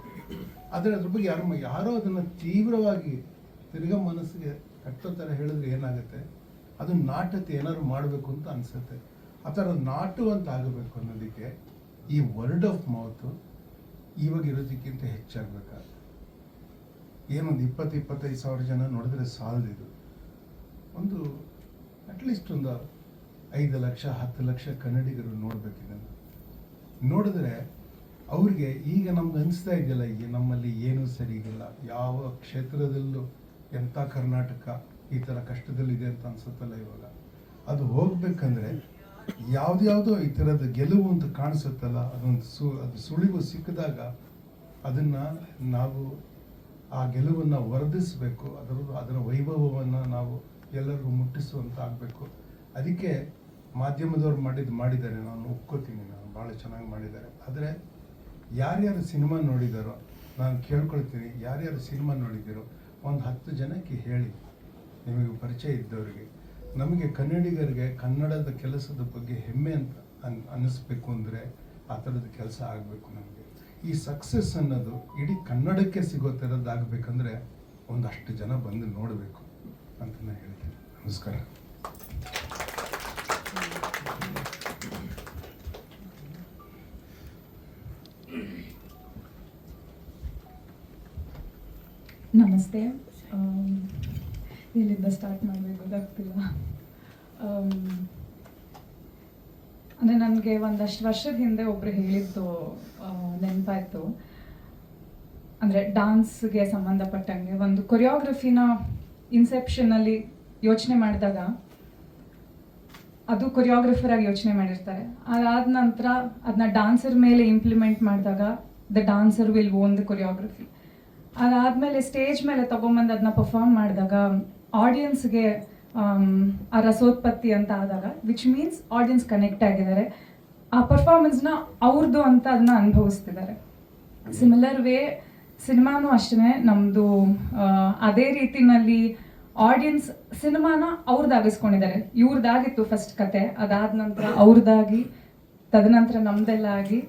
ಆದರೆ ಅದ್ರ ಬಗ್ಗೆ ಯಾರೋ ಅದನ್ನು ತೀವ್ರವಾಗಿ ತಿರ್ಗಾ ಮನಸ್ಸಿಗೆ ಕಟ್ಟೋ ಥರ ಹೇಳಿದ್ರೆ ಏನಾಗುತ್ತೆ, ಅದು ನಾಟತೆ ಏನಾದ್ರು ಮಾಡಬೇಕು ಅಂತ ಅನಿಸುತ್ತೆ. ಆ ಥರ ನಾಟುವಂತ ಆಗಬೇಕು ಅನ್ನೋದಕ್ಕೆ ಈ ವರ್ಡ್ ಆಫ್ ಮೌತು ಇವಾಗ ಇರೋದಕ್ಕಿಂತ ಹೆಚ್ಚಾಗಬೇಕಾಗುತ್ತೆ. ಏನೊಂದು 20-25 ಸಾವಿರ ಜನ ನೋಡಿದ್ರೆ ಸಾಲದಿದು, ಒಂದು ಅಟ್ಲೀಸ್ಟ್ ಒಂದು 5 ಲಕ್ಷ 10 ಲಕ್ಷ ಕನ್ನಡಿಗರು ನೋಡ್ಬೇಕಿದನ್ನು. ನೋಡಿದ್ರೆ ಅವ್ರಿಗೆ ಈಗ ನಮ್ಗೆ ಅನಿಸ್ತಾ ಇದೆಯಲ್ಲ, ಈಗ ನಮ್ಮಲ್ಲಿ ಏನೂ ಸರಿಗಿಲ್ಲ, ಯಾವ ಕ್ಷೇತ್ರದಲ್ಲೂ ಎಂಥ ಕರ್ನಾಟಕ ಈ ಥರ ಕಷ್ಟದಲ್ಲಿದೆ ಅಂತ ಅನ್ಸುತ್ತಲ್ಲ ಇವಾಗ. ಅದು ಹೋಗ್ಬೇಕಂದ್ರೆ ಯಾವುದ್ಯಾವುದೋ ಈ ಥರದ ಗೆಲುವು ಅಂತ ಕಾಣಿಸುತ್ತಲ್ಲ, ಅದು ಸುಳಿವು ಸಿಕ್ಕಿದಾಗ ಅದನ್ನು ನಾವು ಆ ಗೆಲುವನ್ನು ವರ್ಧಿಸಬೇಕು, ಅದರ ವೈಭವವನ್ನು ನಾವು ಎಲ್ಲರಿಗೂ ಮುಟ್ಟಿಸುವಂತ ಆಗಬೇಕು. ಅದಕ್ಕೆ ಮಾಧ್ಯಮದವ್ರು ಮಾಡಿದ್ದಾರೆ, ನಾನು ಒಪ್ಕೋತೀನಿ, ನಾನು ಭಾಳ ಚೆನ್ನಾಗಿ ಮಾಡಿದ್ದಾರೆ. ಆದರೆ ಯಾರ್ಯಾರು ಸಿನಿಮಾ ನೋಡಿದಾರೋ ನಾನು ಕೇಳ್ಕೊಳ್ತೀನಿ, ಯಾರ್ಯಾರು ಸಿನಿಮಾ ನೋಡಿದ್ದೀರೋ ಒಂದು 10 ಜನಕ್ಕೆ ಹೇಳಿ, ನಿಮಗೆ ಪರಿಚಯ ಇದ್ದವರಿಗೆ. ನಮಗೆ ಕನ್ನಡಿಗರಿಗೆ ಕನ್ನಡದ ಕೆಲಸದ ಬಗ್ಗೆ ಹೆಮ್ಮೆ ಅಂತ ಅನ್ನಿಸ್ಬೇಕು ಅಂದರೆ ಆ ಥರದ ಕೆಲಸ ಆಗಬೇಕು. ನಮಗೆ ಈ ಸಕ್ಸಸ್ ಅನ್ನೋದು ಇಡೀ ಕನ್ನಡಕ್ಕೆ ಸಿಗೋ ಥರದ್ದಾಗಬೇಕಂದ್ರೆ ಒಂದಷ್ಟು ಜನ ಬಂದು ನೋಡಬೇಕು ಅಂತ ನಾನು ಹೇಳ್ತೀನಿ. ನಮಸ್ಕಾರ. ನಮಸ್ತೆ. ಇಲ್ಲಿಂದ ಸ್ಟಾರ್ಟ್ ಮಾಡಬೇಕು ಗೊತ್ತಾಗ್ತಿಲ್ಲ. ಅಂದರೆ ನನಗೆ ಒಂದಷ್ಟು ವರ್ಷದ ಹಿಂದೆ ಒಬ್ಬರು ಹೇಳಿದ್ದು ನೆನಪಾಯಿತು. ಅಂದರೆ ಡಾನ್ಸ್ಗೆ ಸಂಬಂಧಪಟ್ಟಂಗೆ ಒಂದು ಕೊರಿಯೋಗ್ರಫಿನ ಇನ್ಸೆಪ್ಷನಲ್ಲಿ ಯೋಚನೆ ಮಾಡಿದಾಗ ಅದು ಕೊರಿಯೋಗ್ರಫರ್ ಆಗಿ ಯೋಚನೆ ಮಾಡಿರ್ತಾರೆ. ಅದಾದ ನಂತರ ಅದನ್ನ ಡಾನ್ಸರ್ ಮೇಲೆ ಇಂಪ್ಲಿಮೆಂಟ್ ಮಾಡಿದಾಗ the dancer will own the choreography. ಅದಾದಮೇಲೆ ಸ್ಟೇಜ್ ಮೇಲೆ ತೊಗೊಂಬಂದು ಅದನ್ನ ಪರ್ಫಾರ್ಮ್ ಮಾಡಿದಾಗ ಆಡಿಯನ್ಸ್ಗೆ ಆ ರಸೋತ್ಪತ್ತಿ ಅಂತ ಆದಾಗ, ವಿಚ್ ಮೀನ್ಸ್ ಆಡಿಯನ್ಸ್ ಕನೆಕ್ಟ್ ಆಗಿದ್ದಾರೆ, ಆ ಪರ್ಫಾರ್ಮೆನ್ಸ್ನ ಅವ್ರದ್ದು ಅಂತ ಅದನ್ನ ಅನುಭವಿಸ್ತಿದ್ದಾರೆ. ಸಿಮಿಲರ್ ವೇ ಸಿನಿಮಾನು ಅಷ್ಟೇ, ನಮ್ಮದು ಅದೇ ರೀತಿನಲ್ಲಿ ಆಡಿಯನ್ಸ್ ಸಿನಿಮಾನ ಅವ್ರದ್ದಾಗಿಸ್ಕೊಂಡಿದ್ದಾರೆ. ಇವ್ರದ್ದಾಗಿತ್ತು ಫಸ್ಟ್ ಕತೆ, ಅದಾದ ನಂತರ ಅವ್ರದ್ದಾಗಿ, ತದನಂತರ ನಮ್ದೆಲ್ಲ ಆಗಿ,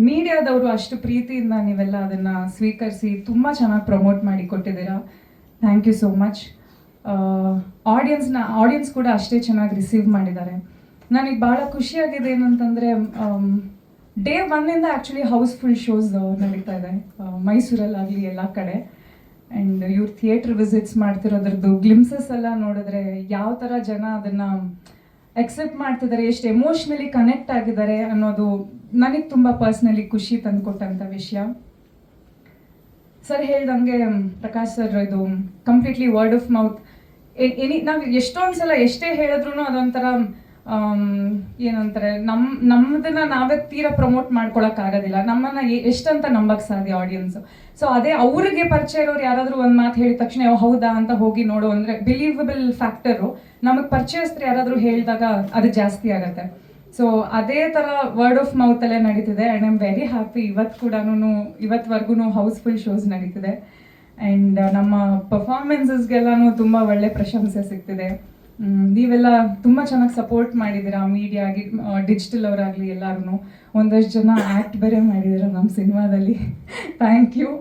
ಮೀಡಿಯಾದವರು ಅಷ್ಟು ಪ್ರೀತಿಯಿಂದ ನೀವೆಲ್ಲ ಅದನ್ನು ಸ್ವೀಕರಿಸಿ ತುಂಬ ಚೆನ್ನಾಗಿ ಪ್ರಮೋಟ್ ಮಾಡಿ ಕೊಟ್ಟಿದ್ದೀರಾ. Thank you so much. Audience ಕೂಡ ಅಷ್ಟೇ ಚೆನ್ನಾಗಿ ರಿಸೀವ್ ಮಾಡಿದ್ದಾರೆ. ನನಗೆ ಭಾಳ ಖುಷಿಯಾಗಿದೆ ಏನಂತಂದರೆ, ಡೇ 1ಇಂದ ಆ್ಯಕ್ಚುಲಿ ಹೌಸ್ಫುಲ್ ಶೋಸ್ ನಡೀತಾ ಇದೆ ಮೈಸೂರಲ್ಲಾಗಲಿ ಎಲ್ಲ ಕಡೆ. ಆ್ಯಂಡ್ ಇವ್ರು ಥಿಯೇಟ್ರ್ ವಿಸಿಟ್ಸ್ ಮಾಡ್ತಿರೋದ್ರದ್ದು ಗ್ಲಿಮ್ಸಸ್ ಎಲ್ಲ ನೋಡಿದ್ರೆ ಯಾವ ಥರ ಜನ ಅದನ್ನು ಎಕ್ಸೆಪ್ಟ್ ಮಾಡ್ತಿದ್ದಾರೆ, ಎಷ್ಟು ಎಮೋಷ್ನಲಿ ಕನೆಕ್ಟ್ ಆಗಿದ್ದಾರೆ ಅನ್ನೋದು ನನಗೆ ತುಂಬ ಪರ್ಸ್ನಲಿ ಖುಷಿ ತಂದುಕೊಟ್ಟಂಥ ವಿಷಯ. ಸರ್ ಹೇಳ್ದಂಗೆ, ಪ್ರಕಾಶ್ ಸರ್, ಇದು ಕಂಪ್ಲೀಟ್ಲಿ ವರ್ಡ್ ಆಫ್ ಮೌತ್. ನಾವು ಎಷ್ಟೊಂದು ಸಲ ಎಷ್ಟೇ ಹೇಳಿದ್ರು ಅದೊಂಥರ ಏನಂತಾರೆ ನಮ್ಮದನ್ನ ನಾವೇ ತೀರಾ ಪ್ರಮೋಟ್ ಮಾಡ್ಕೊಳಕ್ ಆಗೋದಿಲ್ಲ, ನಮ್ಮನ್ನ ಎಷ್ಟಂತ ನಂಬಕ್ ಸಾಧ್ಯ ಆಡಿಯನ್ಸ್. ಸೊ ಅದೇ ಅವ್ರಿಗೆ ಪರಿಚಯ ಇರೋರು ಯಾರಾದ್ರೂ ಒಂದ್ ಮಾತು ಹೇಳಿದ ತಕ್ಷಣ ಹೌದಾ ಅಂತ ಹೋಗಿ ನೋಡು ಅಂದ್ರೆ ಬಿಲೀವಬಲ್ ಫ್ಯಾಕ್ಟರು. ನಮಗ್ ಪರಿಚಯಸ್ಥರು ಯಾರಾದ್ರೂ ಹೇಳಿದಾಗ ಅದು ಜಾಸ್ತಿ ಆಗತ್ತೆ. ಸೊ ಅದೇ ತರ ವರ್ಡ್ ಆಫ್ ಮೌತ್ ಅಲ್ಲೇ ನಡೀತಿದೆ. And I am very happy. ಇವತ್ವರೆಗೂ ಹೌಸ್ಫುಲ್ ಶೋಸ್ ನಡೀತಿದೆ. ಅಂಡ್ ನಮ್ಮ ಪರ್ಫಾರ್ಮೆನ್ಸಸ್ಗೆಲ್ಲಾನು ತುಂಬಾ ಒಳ್ಳೆ ಪ್ರಶಂಸೆ ಸಿಗ್ತಿದೆ. ನೀವೆಲ್ಲ ತುಂಬಾ ಚೆನ್ನಾಗಿ ಸಪೋರ್ಟ್ ಮಾಡಿದ್ದೀರಾ, ಮೀಡಿಯಾ ಆಗಿ, ಡಿಜಿಟಲ್ ಅವರಾಗ್ಲಿ ಎಲ್ಲಾರು. ಒಂದಷ್ಟು ಜನ ಆಕ್ಟ್ ಬೇರೆ ಮಾಡಿದ್ದೀರಾ ನಮ್ಮ ಸಿನಿಮಾದಲ್ಲಿ. Thank you.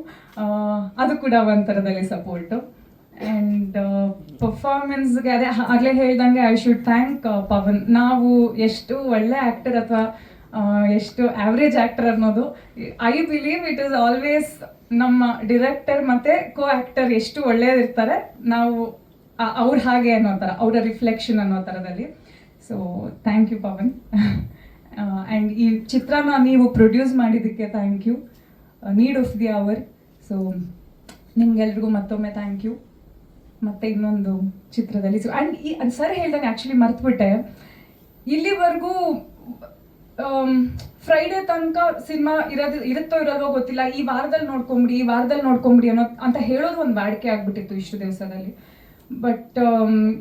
ಅದು ಕೂಡ ಒಂಥರದಲ್ಲಿ ಸಪೋರ್ಟು. ಆ್ಯಂಡ್ ಪರ್ಫಾರ್ಮೆನ್ಸ್ಗೆ ಅದೇ ಆಗಲೇ ಹೇಳ್ದಂಗೆ ಐ ಶುಡ್ ಥ್ಯಾಂಕ್ ಪವನ್. ನಾವು ಎಷ್ಟು ಒಳ್ಳೆ ಆ್ಯಕ್ಟರ್ ಅಥವಾ ಎಷ್ಟು ಆವ್ರೇಜ್ ಆ್ಯಕ್ಟರ್ ಅನ್ನೋದು I believe it is always ನಮ್ಮ ಡಿರೆಕ್ಟರ್ ಮತ್ತು ಕೋ ಆ್ಯಕ್ಟರ್ ಎಷ್ಟು ಒಳ್ಳೆಯದಿರ್ತಾರೆ, ನಾವು ಅವ್ರ ಹಾಗೆ ಅನ್ನೋ ಥರ, ಅವರ ರಿಫ್ಲೆಕ್ಷನ್ ಅನ್ನೋ ಥರದಲ್ಲಿ. So thank you Pavan. And ಈ ಚಿತ್ರನ ನೀವು ಪ್ರೊಡ್ಯೂಸ್ ಮಾಡಿದ್ದಕ್ಕೆ thank you. Need of the hour. So ನಿಮ್ಗೆಲ್ರಿಗೂ ಮತ್ತೊಮ್ಮೆ ಥ್ಯಾಂಕ್ ಯು. ಮತ್ತೆ ಇನ್ನೊಂದು ಚಿತ್ರದಲ್ಲಿ ಆ್ಯಂಡ್ ಸರ್ ಹೇಳ್ದಂಗೆ ಆ್ಯಕ್ಚುಲಿ ಮರ್ತುಬಿಟ್ಟೆ, ಇಲ್ಲಿವರೆಗೂ ಫ್ರೈಡೇ ತನಕ ಸಿನಿಮಾ ಇರುತ್ತೋ ಇರಲ್ವೋ ಗೊತ್ತಿಲ್ಲ, ಈ ವಾರದಲ್ಲಿ ನೋಡ್ಕೊಂಬಿಡಿ ಅಂತ ಹೇಳೋದು ಒಂದು ವಾಡಿಕೆ ಆಗ್ಬಿಟ್ಟಿತ್ತು ಇಷ್ಟು ದಿವಸದಲ್ಲಿ. ಬಟ್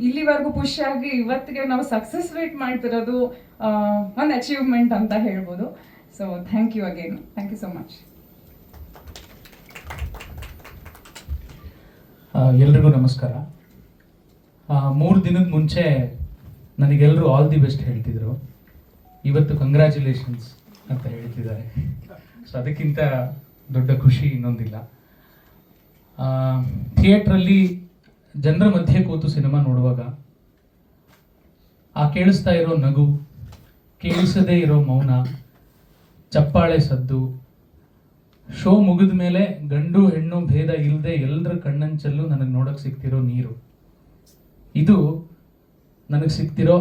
ಇಲ್ಲಿವರೆಗೂ ಖುಷಿ ಆಗಿ ಇವತ್ತಿಗೆ ನಾವು ಸಕ್ಸಸ್ ವೇಟ್ ಮಾಡ್ತಿರೋದು ಒಂದು ಅಚೀವ್ಮೆಂಟ್ ಅಂತ ಹೇಳ್ಬೋದು. So thank you again. Thank you so much. ಎಲ್ರಿಗೂ ನಮಸ್ಕಾರ. 3 ದಿನದ ಮುಂಚೆ ನನಗೆಲ್ಲರೂ ಆಲ್ ದಿ ಬೆಸ್ಟ್ ಹೇಳ್ತಿದ್ರು, ಇವತ್ತು ಕಂಗ್ರ್ಯಾಚುಲೇಷನ್ಸ್ ಅಂತ ಹೇಳ್ತಿದ್ದಾರೆ. ಸೊ ಅದಕ್ಕಿಂತ ದೊಡ್ಡ ಖುಷಿ ಇನ್ನೊಂದಿಲ್ಲ. ಥಿಯೇಟ್ರಲ್ಲಿ ಜನರ ಮಧ್ಯೆ ಕೂತು ಸಿನಿಮಾ ನೋಡುವಾಗ ಆ ಕೇಳಿಸ್ತಾ ಇರೋ ನಗು, ಕೇಳಿಸದೇ ಇರೋ ಮೌನ, ಚಪ್ಪಾಳೆ ಸದ್ದು, ಶೋ ಮುಗಿದ ಮೇಲೆ ಗಂಡು ಹೆಣ್ಣು ಭೇದ ಇಲ್ಲದೆ ಎಲ್ಲರ ಕಣ್ಣಂಚಲ್ಲೂ ನನಗೆ ನೋಡೋಕೆ ಸಿಗ್ತಿರೋ ನೀರು, ಇದು ನನಗೆ ಸಿಗ್ತಿರೋ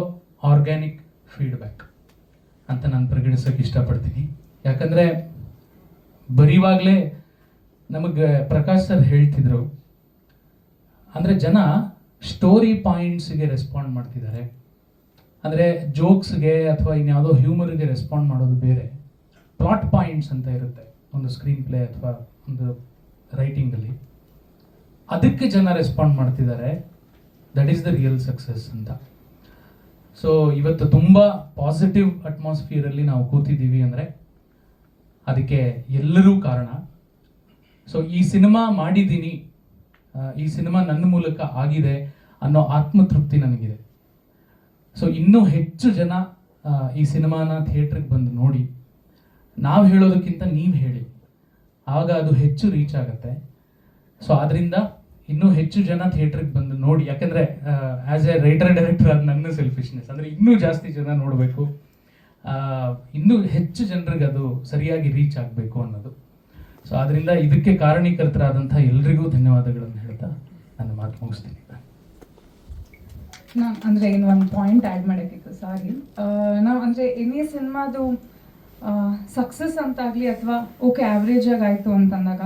ಆರ್ಗ್ಯಾನಿಕ್ ಫೀಡ್ಬ್ಯಾಕ್ ಅಂತ ನಾನು ಪರಿಗಣಿಸೋಕೆ ಇಷ್ಟಪಡ್ತೀನಿ. ಯಾಕಂದರೆ ಬರೀವಾಗಲೇ ನಮಗೆ ಪ್ರಕಾಶ್ ಸರ್ ಹೇಳ್ತಿದ್ರು, ಅಂದರೆ ಜನ ಸ್ಟೋರಿ ಪಾಯಿಂಟ್ಸ್ಗೆ ರೆಸ್ಪಾಂಡ್ ಮಾಡ್ತಿದ್ದಾರೆ, ಅಂದರೆ ಜೋಕ್ಸ್ಗೆ ಅಥವಾ ಇನ್ಯಾವುದೋ ಹ್ಯೂಮರ್ಗೆ ರೆಸ್ಪಾಂಡ್ ಮಾಡೋದು ಬೇರೆ, ಪ್ಲಾಟ್ ಪಾಯಿಂಟ್ಸ್ ಅಂತ ಇರುತ್ತೆ ಒಂದು ಸ್ಕ್ರೀನ್ ಪ್ಲೇ ಅಥವಾ ಒಂದು ರೈಟಿಂಗಲ್ಲಿ, ಅದಕ್ಕೆ ಜನ ರೆಸ್ಪಾಂಡ್ ಮಾಡ್ತಿದ್ದಾರೆ. That is the real success ಅಂತ. ಸೊ ಇವತ್ತು ತುಂಬ ಪಾಸಿಟಿವ್ ಅಟ್ಮಾಸ್ಫಿಯರಲ್ಲಿ ನಾವು ಕೂತಿದ್ದೀವಿ ಅಂದರೆ ಅದಕ್ಕೆ ಎಲ್ಲರೂ ಕಾರಣ. ಸೊ ಈ ಸಿನಿಮಾ ಮಾಡಿದ್ದೀನಿ, ಈ ಸಿನಿಮಾ ನನ್ನ ಮೂಲಕ ಆಗಿದೆ ಅನ್ನೋ ಆತ್ಮತೃಪ್ತಿ ನನಗಿದೆ. ಸೊ ಇನ್ನೂ ಹೆಚ್ಚು ಜನ ಈ ಸಿನಿಮಾನ ಥಿಯೇಟ್ರಿಗೆ ಬಂದು ನೋಡಿ, ನಾವು ಹೇಳೋದಕ್ಕಿಂತ ನೀವು ಹೇಳಿ, ಆಗ ಅದು ಹೆಚ್ಚು ರೀಚ್ ಆಗುತ್ತೆ. ಸೊ ಆದ್ದರಿಂದ ಇನ್ನೂ ಹೆಚ್ಚು ಜನ ಥಿಯೇಟ್ರಿಗೆ ಬಂದು ನೋಡಿ, ಯಾಕಂದರೆ ಆ್ಯಸ್ ಎ ರೈಟರ್ ಡೈರೆಕ್ಟರ್ ಅದು ನನ್ನ ಸೆಲ್ಫಿಶ್ನೆಸ್, ಅಂದರೆ ಇನ್ನೂ ಜಾಸ್ತಿ ಜನ ನೋಡಬೇಕು, ಇನ್ನೂ ಹೆಚ್ಚು ಜನರಿಗೆ ಅದು ಸರಿಯಾಗಿ ರೀಚ್ ಆಗಬೇಕು ಅನ್ನೋದು. ಸೊ ಆದ್ದರಿಂದ ಇದಕ್ಕೆ ಕಾರಣೀಕರ್ತರಾದಂಥ ಎಲ್ರಿಗೂ ಧನ್ಯವಾದಗಳನ್ನು ಹೇಳ್ತಾ ನನ್ನ ಮಾತು ಮುಗಿಸ್ತೀನಿ. ನಾನು ಅಂದರೆ ಇನ್ನೊಂದು ಪಾಯಿಂಟ್ ಆ್ಯಡ್ ಮಾಡೋಕ್ಕಿತ್ತು, ಸಾರಿ. ನಾವು ಅಂದರೆ ಎನಿ ಸಿನಿಮಾದು ಸಕ್ಸಸ್ ಅಂತಾಗಲಿ ಅಥವಾ ಓಕೆ ಆ್ಯಾವ್ರೇಜ್ ಆಗಾಯಿತು ಅಂತಂದಾಗ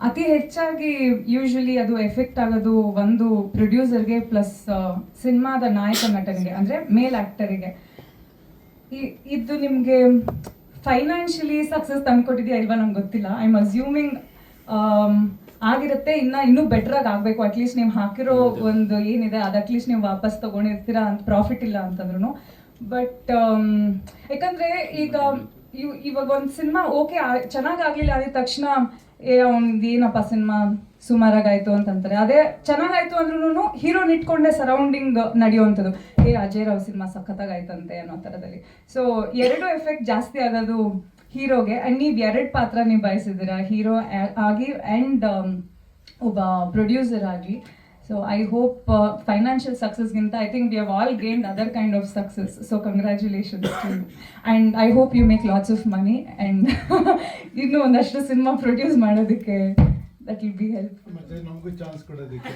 ಅತಿ ಹೆಚ್ಚಾಗಿ ಯೂಶ್ವಲಿ ಅದು ಎಫೆಕ್ಟ್ ಆಗೋದು ಒಂದು ಪ್ರೊಡ್ಯೂಸರ್ಗೆ ಪ್ಲಸ್ ಸಿನಿಮಾದ ನಾಯಕ ನಟನಿಗೆ, ಅಂದರೆ ಮೇಲ್ ಆ್ಯಕ್ಟರಿಗೆ. ಇದು ನಿಮಗೆ ಫೈನಾನ್ಷಿಯಲಿ ಸಕ್ಸಸ್ ತಂದುಕೊಟ್ಟಿದೆಯಾ ಇಲ್ವಾ ನಂಗೆ ಗೊತ್ತಿಲ್ಲ. ಐ ಆಮ್ ಅಸ್ಯೂಮಿಂಗ್ ಆಗಿರುತ್ತೆ, ಇನ್ನೂ ಬೆಟ್ರಾಗಿ ಆಗಬೇಕು. ಅಟ್ಲೀಸ್ಟ್ ನೀವು ಹಾಕಿರೋ ಒಂದು ಏನಿದೆ ಅದು ಅಟ್ಲೀಸ್ಟ್ ನೀವು ವಾಪಸ್ ತೊಗೊಂಡಿರ್ತೀರಾ ಅಂತ, ಪ್ರಾಫಿಟ್ ಇಲ್ಲ ಅಂತಂದ್ರೂ. ಬಟ್ ಯಾಕಂದರೆ ಇವಾಗ ಒಂದು ಸಿನಿಮಾ ಓಕೆ ಚೆನ್ನಾಗಾಗಲಿಲ್ಲ ಅಂದಿದ ತಕ್ಷಣ ಅವ್ನಿಗೆ ಏನಪ್ಪ ಸಿನಿಮಾ ಸುಮಾರಾಗಾಯ್ತು ಅಂತಂತಾರೆ. ಅದೇ ಚೆನ್ನಾಗಾಯ್ತು ಅಂದ್ರೂ ಹೀರೋನ್ ಇಟ್ಕೊಂಡೆ ಸರೌಂಡಿಂಗ್ ನಡೆಯುವಂಥದ್ದು, ಅಜಯ್ ರಾವ್ ಸಿನಿಮಾ ಸಖತ್ತಾಗಾಯ್ತಂತೆ ಅನ್ನೋ ಥರದಲ್ಲಿ. ಸೊ ಎರಡು ಎಫೆಕ್ಟ್ ಜಾಸ್ತಿ ಆಗೋದು ಹೀರೋಗೆ. ಆ್ಯಂಡ್ ನೀವು 2 ಪಾತ್ರ ನಿಭಾಯಿಸಿದ್ದೀರಾ, ಹೀರೋ ಆಗಿ ಆ್ಯಂಡ್ ಒಬ್ಬ ಪ್ರೊಡ್ಯೂಸರ್ ಆಗಿ. ಸೊ ಐ ಹೋಪ್ ಫೈನಾನ್ಷಿಯಲ್ ಸಕ್ಸಸ್ಗಿಂತ I think we have all gained other kind of success. So congratulations to you and I hope you make lots of money and ಇನ್ನೂ ಒಂದಷ್ಟು cinema produce ಮಾಡೋದಕ್ಕೆ that will be help. ಮತ್ತೆ ನಮಗೂ chance ಕೊಡೋದಕ್ಕೆ.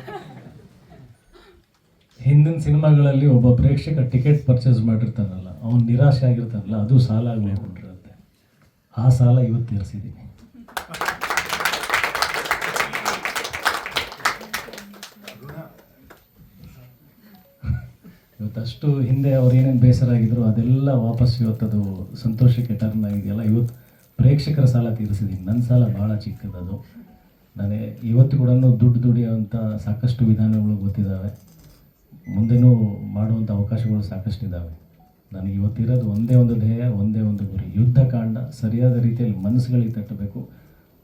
ಹಿಂದಿನ ಸಿನಿಮಾಗಳಲ್ಲಿ ಒಬ್ಬ ಪ್ರೇಕ್ಷಕ ಟಿಕೆಟ್ ಪರ್ಚೇಸ್ ಮಾಡಿರ್ತಾನಲ್ಲ, ಅವ್ನು ನಿರಾಶೆ ಆಗಿರ್ತಾನಲ್ಲ, ಅದು ಸಾಲ ಆಗಿ ಉಳ್ಕೊಂಡಿರುತ್ತೆ. ಆ ಸಾಲ ಇವತ್ತು ತೀರಿಸಿದ್ದೀನಿ. ಇವತ್ತು ಅಷ್ಟು ಹಿಂದೆ ಅವ್ರು ಏನೇನು ಬೇಸರ ಆಗಿದ್ರು ಅದೆಲ್ಲ ವಾಪಸ್ ಇವತ್ತದು ಸಂತೋಷಕ್ಕೆ ಟರ್ನ್ ಆಗಿದೆಯಲ್ಲ. ಇವತ್ತು ಪ್ರೇಕ್ಷಕರ ಸಾಲ ತೀರಿಸಿದ್ದೀನಿ. ನನ್ನ ಸಾಲ ಭಾಳ ಚಿಕ್ಕದದು. ನನಗೆ ಇವತ್ತು ಕೂಡ ದುಡ್ಡು ದುಡಿಯೋವಂಥ ಸಾಕಷ್ಟು ವಿಧಾನಗಳು ಗೊತ್ತಿದ್ದಾವೆ. ಮುಂದೆನೂ ಮಾಡುವಂಥ ಅವಕಾಶಗಳು ಸಾಕಷ್ಟಿದ್ದಾವೆ. ನನಗೆ ಇವತ್ತಿರೋದು ಒಂದೇ ಒಂದು ಧ್ಯೇಯ, ಒಂದೇ ಒಂದು ಗುರಿ. ಯುದ್ಧಕಾಂಡ ಸರಿಯಾದ ರೀತಿಯಲ್ಲಿ ಮನಸ್ಸುಗಳಿಗೆ ತಟ್ಟಬೇಕು,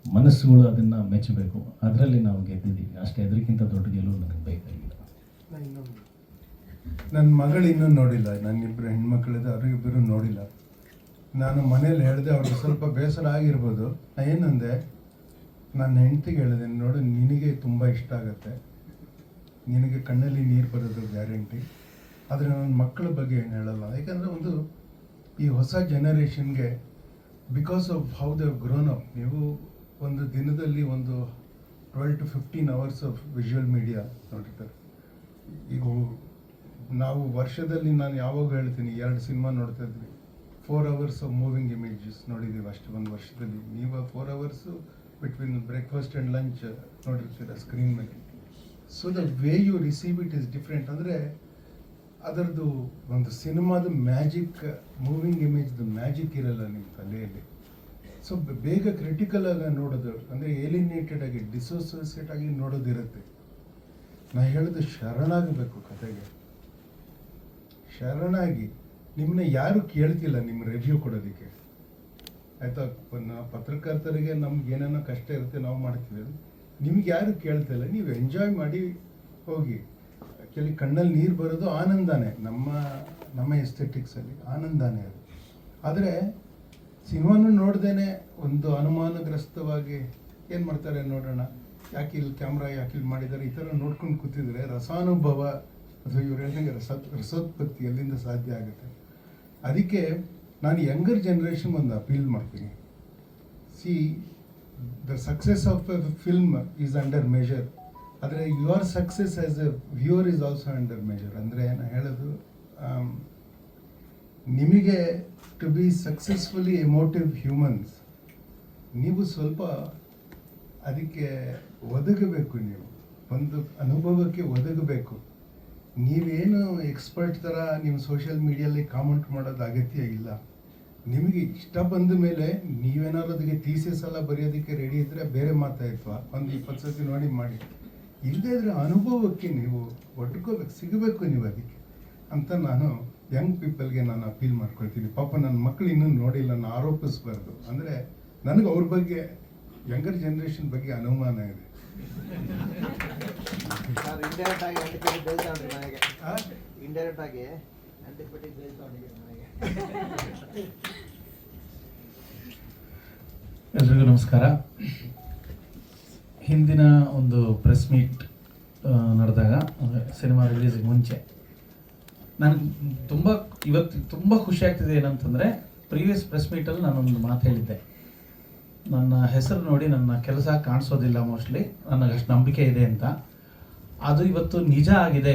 ಮನಸ್ಸುಗಳು ಅದನ್ನು ಮೆಚ್ಚಬೇಕು. ಅದರಲ್ಲಿ ನಾವು ಗೆದ್ದಿದ್ದೀವಿ ಅಷ್ಟೇ. ಅದಕ್ಕಿಂತ ದೊಡ್ಡ ಗೆಲುವು ನನಗೆ ಬೇಕಾಗಿಲ್ಲ. ನನ್ನ ಮಗಳು ಇನ್ನೂ ನೋಡಿಲ್ಲ. ನನ್ನಿಬ್ಬರು ಹೆಣ್ಮಕ್ಳಿದೆ, ಅವರಿಬ್ಬರು ನೋಡಿಲ್ಲ. ನಾನು ಮನೇಲಿ ಹೇಳಿದೆ, ಅವ್ರಿಗೆ ಸ್ವಲ್ಪ ಬೇಸರ ಆಗಿರ್ಬೋದು. ಏನಂದೆ, ನನ್ನ ಹೆಂಡ್ತಿಗೆ ಹೇಳಿದೆ, ನೋಡು ನಿನಗೆ ತುಂಬ ಇಷ್ಟ ಆಗುತ್ತೆ, ನಿನಗೆ ಕಣ್ಣಲ್ಲಿ ನೀರು ಬರೋದು ಗ್ಯಾರಂಟಿ. ಆದರೆ ನನ್ನ ಮಕ್ಕಳ ಬಗ್ಗೆ ಏನು ಹೇಳಲ್ಲ. ಯಾಕಂದರೆ ಒಂದು ಈ ಹೊಸ ಜನ because of how they grown up. ನೀವು ಒಂದು ದಿನದಲ್ಲಿ ಒಂದು 12 to 15 hours of visual media ನೋಡಿರ್ತಾರೆ. ಈಗ ನಾವು ವರ್ಷದಲ್ಲಿ ನಾನು ಯಾವಾಗ ಹೇಳ್ತೀನಿ 2 ಸಿನಿಮಾ ನೋಡ್ತಾ ಇದ್ವಿ. 4 hours ಆಫ್ ಮೂವಿಂಗ್ ಇಮೇಜಸ್ ನೋಡಿದ್ದೀವಿ ಅಷ್ಟು ಒಂದು ವರ್ಷದಲ್ಲಿ. ನೀವು 4 hours between breakfast and lunch ನೋಡಿರ್ತೀರ ಸ್ಕ್ರೀನ್ ಮೇಲೆ. So the way you receive it is different. ಅಂದರೆ ಅದರದ್ದು ಒಂದು ಸಿನಿಮಾದ ಮ್ಯಾಜಿಕ್, ಮೂವಿಂಗ್ ಇಮೇಜ್ದು ಮ್ಯಾಜಿಕ್ ಇರಲ್ಲ ನಿಮ್ಮ ತಲೆಯಲ್ಲಿ. ಸೊ ಬೇಗ ಕ್ರಿಟಿಕಲ್ ಆಗಿ ನೋಡೋದು, ಅಂದರೆ ಏಲಿನೇಟೆಡ್ ಆಗಿ ಡಿಸೋಸಿಯೇಟ್ ಆಗಿ ನೋಡೋದಿರುತ್ತೆ. ನಾ ಹೇಳೋದು ಶರಣಾಗಬೇಕು ಕತೆಗೆ. ಶರಣಾಗಿ ನಿಮ್ಮನ್ನ ಯಾರು ಕೇಳ್ತಿಲ್ಲ ನಿಮ್ಮ ರಿವ್ಯೂ ಕೊಡೋದಕ್ಕೆ, ಆಯಿತಾ? ಪತ್ರಕರ್ತರಿಗೆ ನಮ್ಗೆ ಏನೇನೋ ಕಷ್ಟ ಇರುತ್ತೆ, ನಾವು ಮಾಡ್ತೀವಿ. ನಿಮ್ಗೆ ಯಾರು ಕೇಳ್ತಿಲ್ಲ. ನೀವು ಎಂಜಾಯ್ ಮಾಡಿ ಹೋಗಿ. ಆ್ಯಕ್ಚುಲಿ ಕಣ್ಣಲ್ಲಿ ನೀರು ಬರೋದು ಆನಂದನೇ. ನಮ್ಮ ಎಸ್ಥೆಟಿಕ್ಸಲ್ಲಿ ಆನಂದನೇ ಅದು. ಆದರೆ ಸಿನಿಮಾನು ನೋಡ್ದೇನೆ ಒಂದು ಅನುಮಾನಗ್ರಸ್ತವಾಗಿ ಏನು ಮಾಡ್ತಾರೆ ನೋಡೋಣ, ಯಾಕೆ ಇಲ್ಲಿ ಕ್ಯಾಮ್ರಾ ಯಾಕೆ ಇಲ್ಲಿ ಮಾಡಿದ್ದಾರೆ, ಈ ಥರ ನೋಡ್ಕೊಂಡು ಕೂತಿದ್ರೆ ರಸಾನುಭವ ಅಥವಾ ಇವ್ರು ಹೇಳಿದಂಗೆ ರಸೋತ್ಪತ್ತಿ ಎಲ್ಲಿಂದ ಸಾಧ್ಯ ಆಗುತ್ತೆ? ಅದಕ್ಕೆ ನಾನು ಯಂಗರ್ ಜನ್ರೇಷನ್ ಒಂದು ಅಪೀಲ್ ಮಾಡ್ತೀನಿ. See, the success of a film is under measure. ಆದರೆ your success as a viewer is also under measure. ಅಂದರೆ ನಾನು ಹೇಳೋದು, ನಿಮಗೆ to be successfully emotive humans, ನೀವು ಸ್ವಲ್ಪ ಅದಕ್ಕೆ ಒದಗಬೇಕು. ನೀವು ಒಂದು ಅನುಭವಕ್ಕೆ ಒದಗಬೇಕು. ನೀವೇನು ಎಕ್ಸ್ಪರ್ಟ್ ಥರ ನೀವು ಸೋಷಿಯಲ್ ಮೀಡಿಯಲ್ಲಿ ಕಾಮೆಂಟ್ ಮಾಡೋದು ಅಗತ್ಯ ಇಲ್ಲ. ನಿಮಗೆ ಇಷ್ಟ ಬಂದ ಮೇಲೆ ನೀವೇನಾದ್ರು ಅದಕ್ಕೆ ಥೀಸಿಸ್ ಎಲ್ಲ ಬರೆಯೋದಕ್ಕೆ ರೆಡಿ ಇದ್ದರೆ ಬೇರೆ ಮಾತಾಯ್ತು, ಒಂದು 20 ಸತಿ ನೋಡಿ ಮಾಡಿ. ಇಲ್ಲದೇ ಇದ್ರೆ ಅನುಭವಕ್ಕೆ ನೀವು ಒಟ್ಕೋಬೇಕು, ಸಿಗಬೇಕು ನೀವು ಅದಕ್ಕೆ ಅಂತ ನಾನು ಯಂಗ್ ಪೀಪಲ್ಗೆ ನಾನು ಅಪೀಲ್ ಮಾಡ್ಕೊಳ್ತೀನಿ. ಪಾಪ ನನ್ನ ಮಕ್ಕಳು ಇನ್ನೂ ನೋಡಿಲ್ಲ, ನಾನು ಆರೋಪಿಸಬಾರ್ದು. ಅಂದರೆ ನನಗೆ ಅವ್ರ ಬಗ್ಗೆ, ಯಂಗರ್ ಜನ್ರೇಷನ್ ಬಗ್ಗೆ ಅನುಮಾನ ಇದೆ. ಇಂಡೈರೆಕ್ಟ್ ಆಗಿ ಆಂಟಿಸಿಪೇಟಿಂಗ್ ನನಗೆ. ಎಲ್ರಿಗೂ ನಮಸ್ಕಾರ. ಹಿಂದಿನ ಒಂದು ಪ್ರೆಸ್ ಮೀಟ್ ನಡೆದಾಗ, ಸಿನಿಮಾ ರಿಲೀಸಿಗೆ ಮುಂಚೆ, ನನಗೆ ಇವತ್ತು ತುಂಬ ಖುಷಿ ಆಗ್ತಿದೆ. ಏನಂತಂದರೆ, ಪ್ರೀವಿಯಸ್ ಪ್ರೆಸ್ ಮೀಟಲ್ಲಿ ನಾನೊಂದು ಮಾತು ಹೇಳಿದ್ದೆ, ನನ್ನ ಹೆಸರು ನೋಡಿ ನನ್ನ ಕೆಲಸ ಕಾಣಿಸೋದಿಲ್ಲ ಮೋಸ್ಟ್ಲಿ, ನನಗೆ ಅಷ್ಟು ನಂಬಿಕೆ ಇದೆ ಅಂತ. ಅದು ಇವತ್ತು ನಿಜ ಆಗಿದೆ.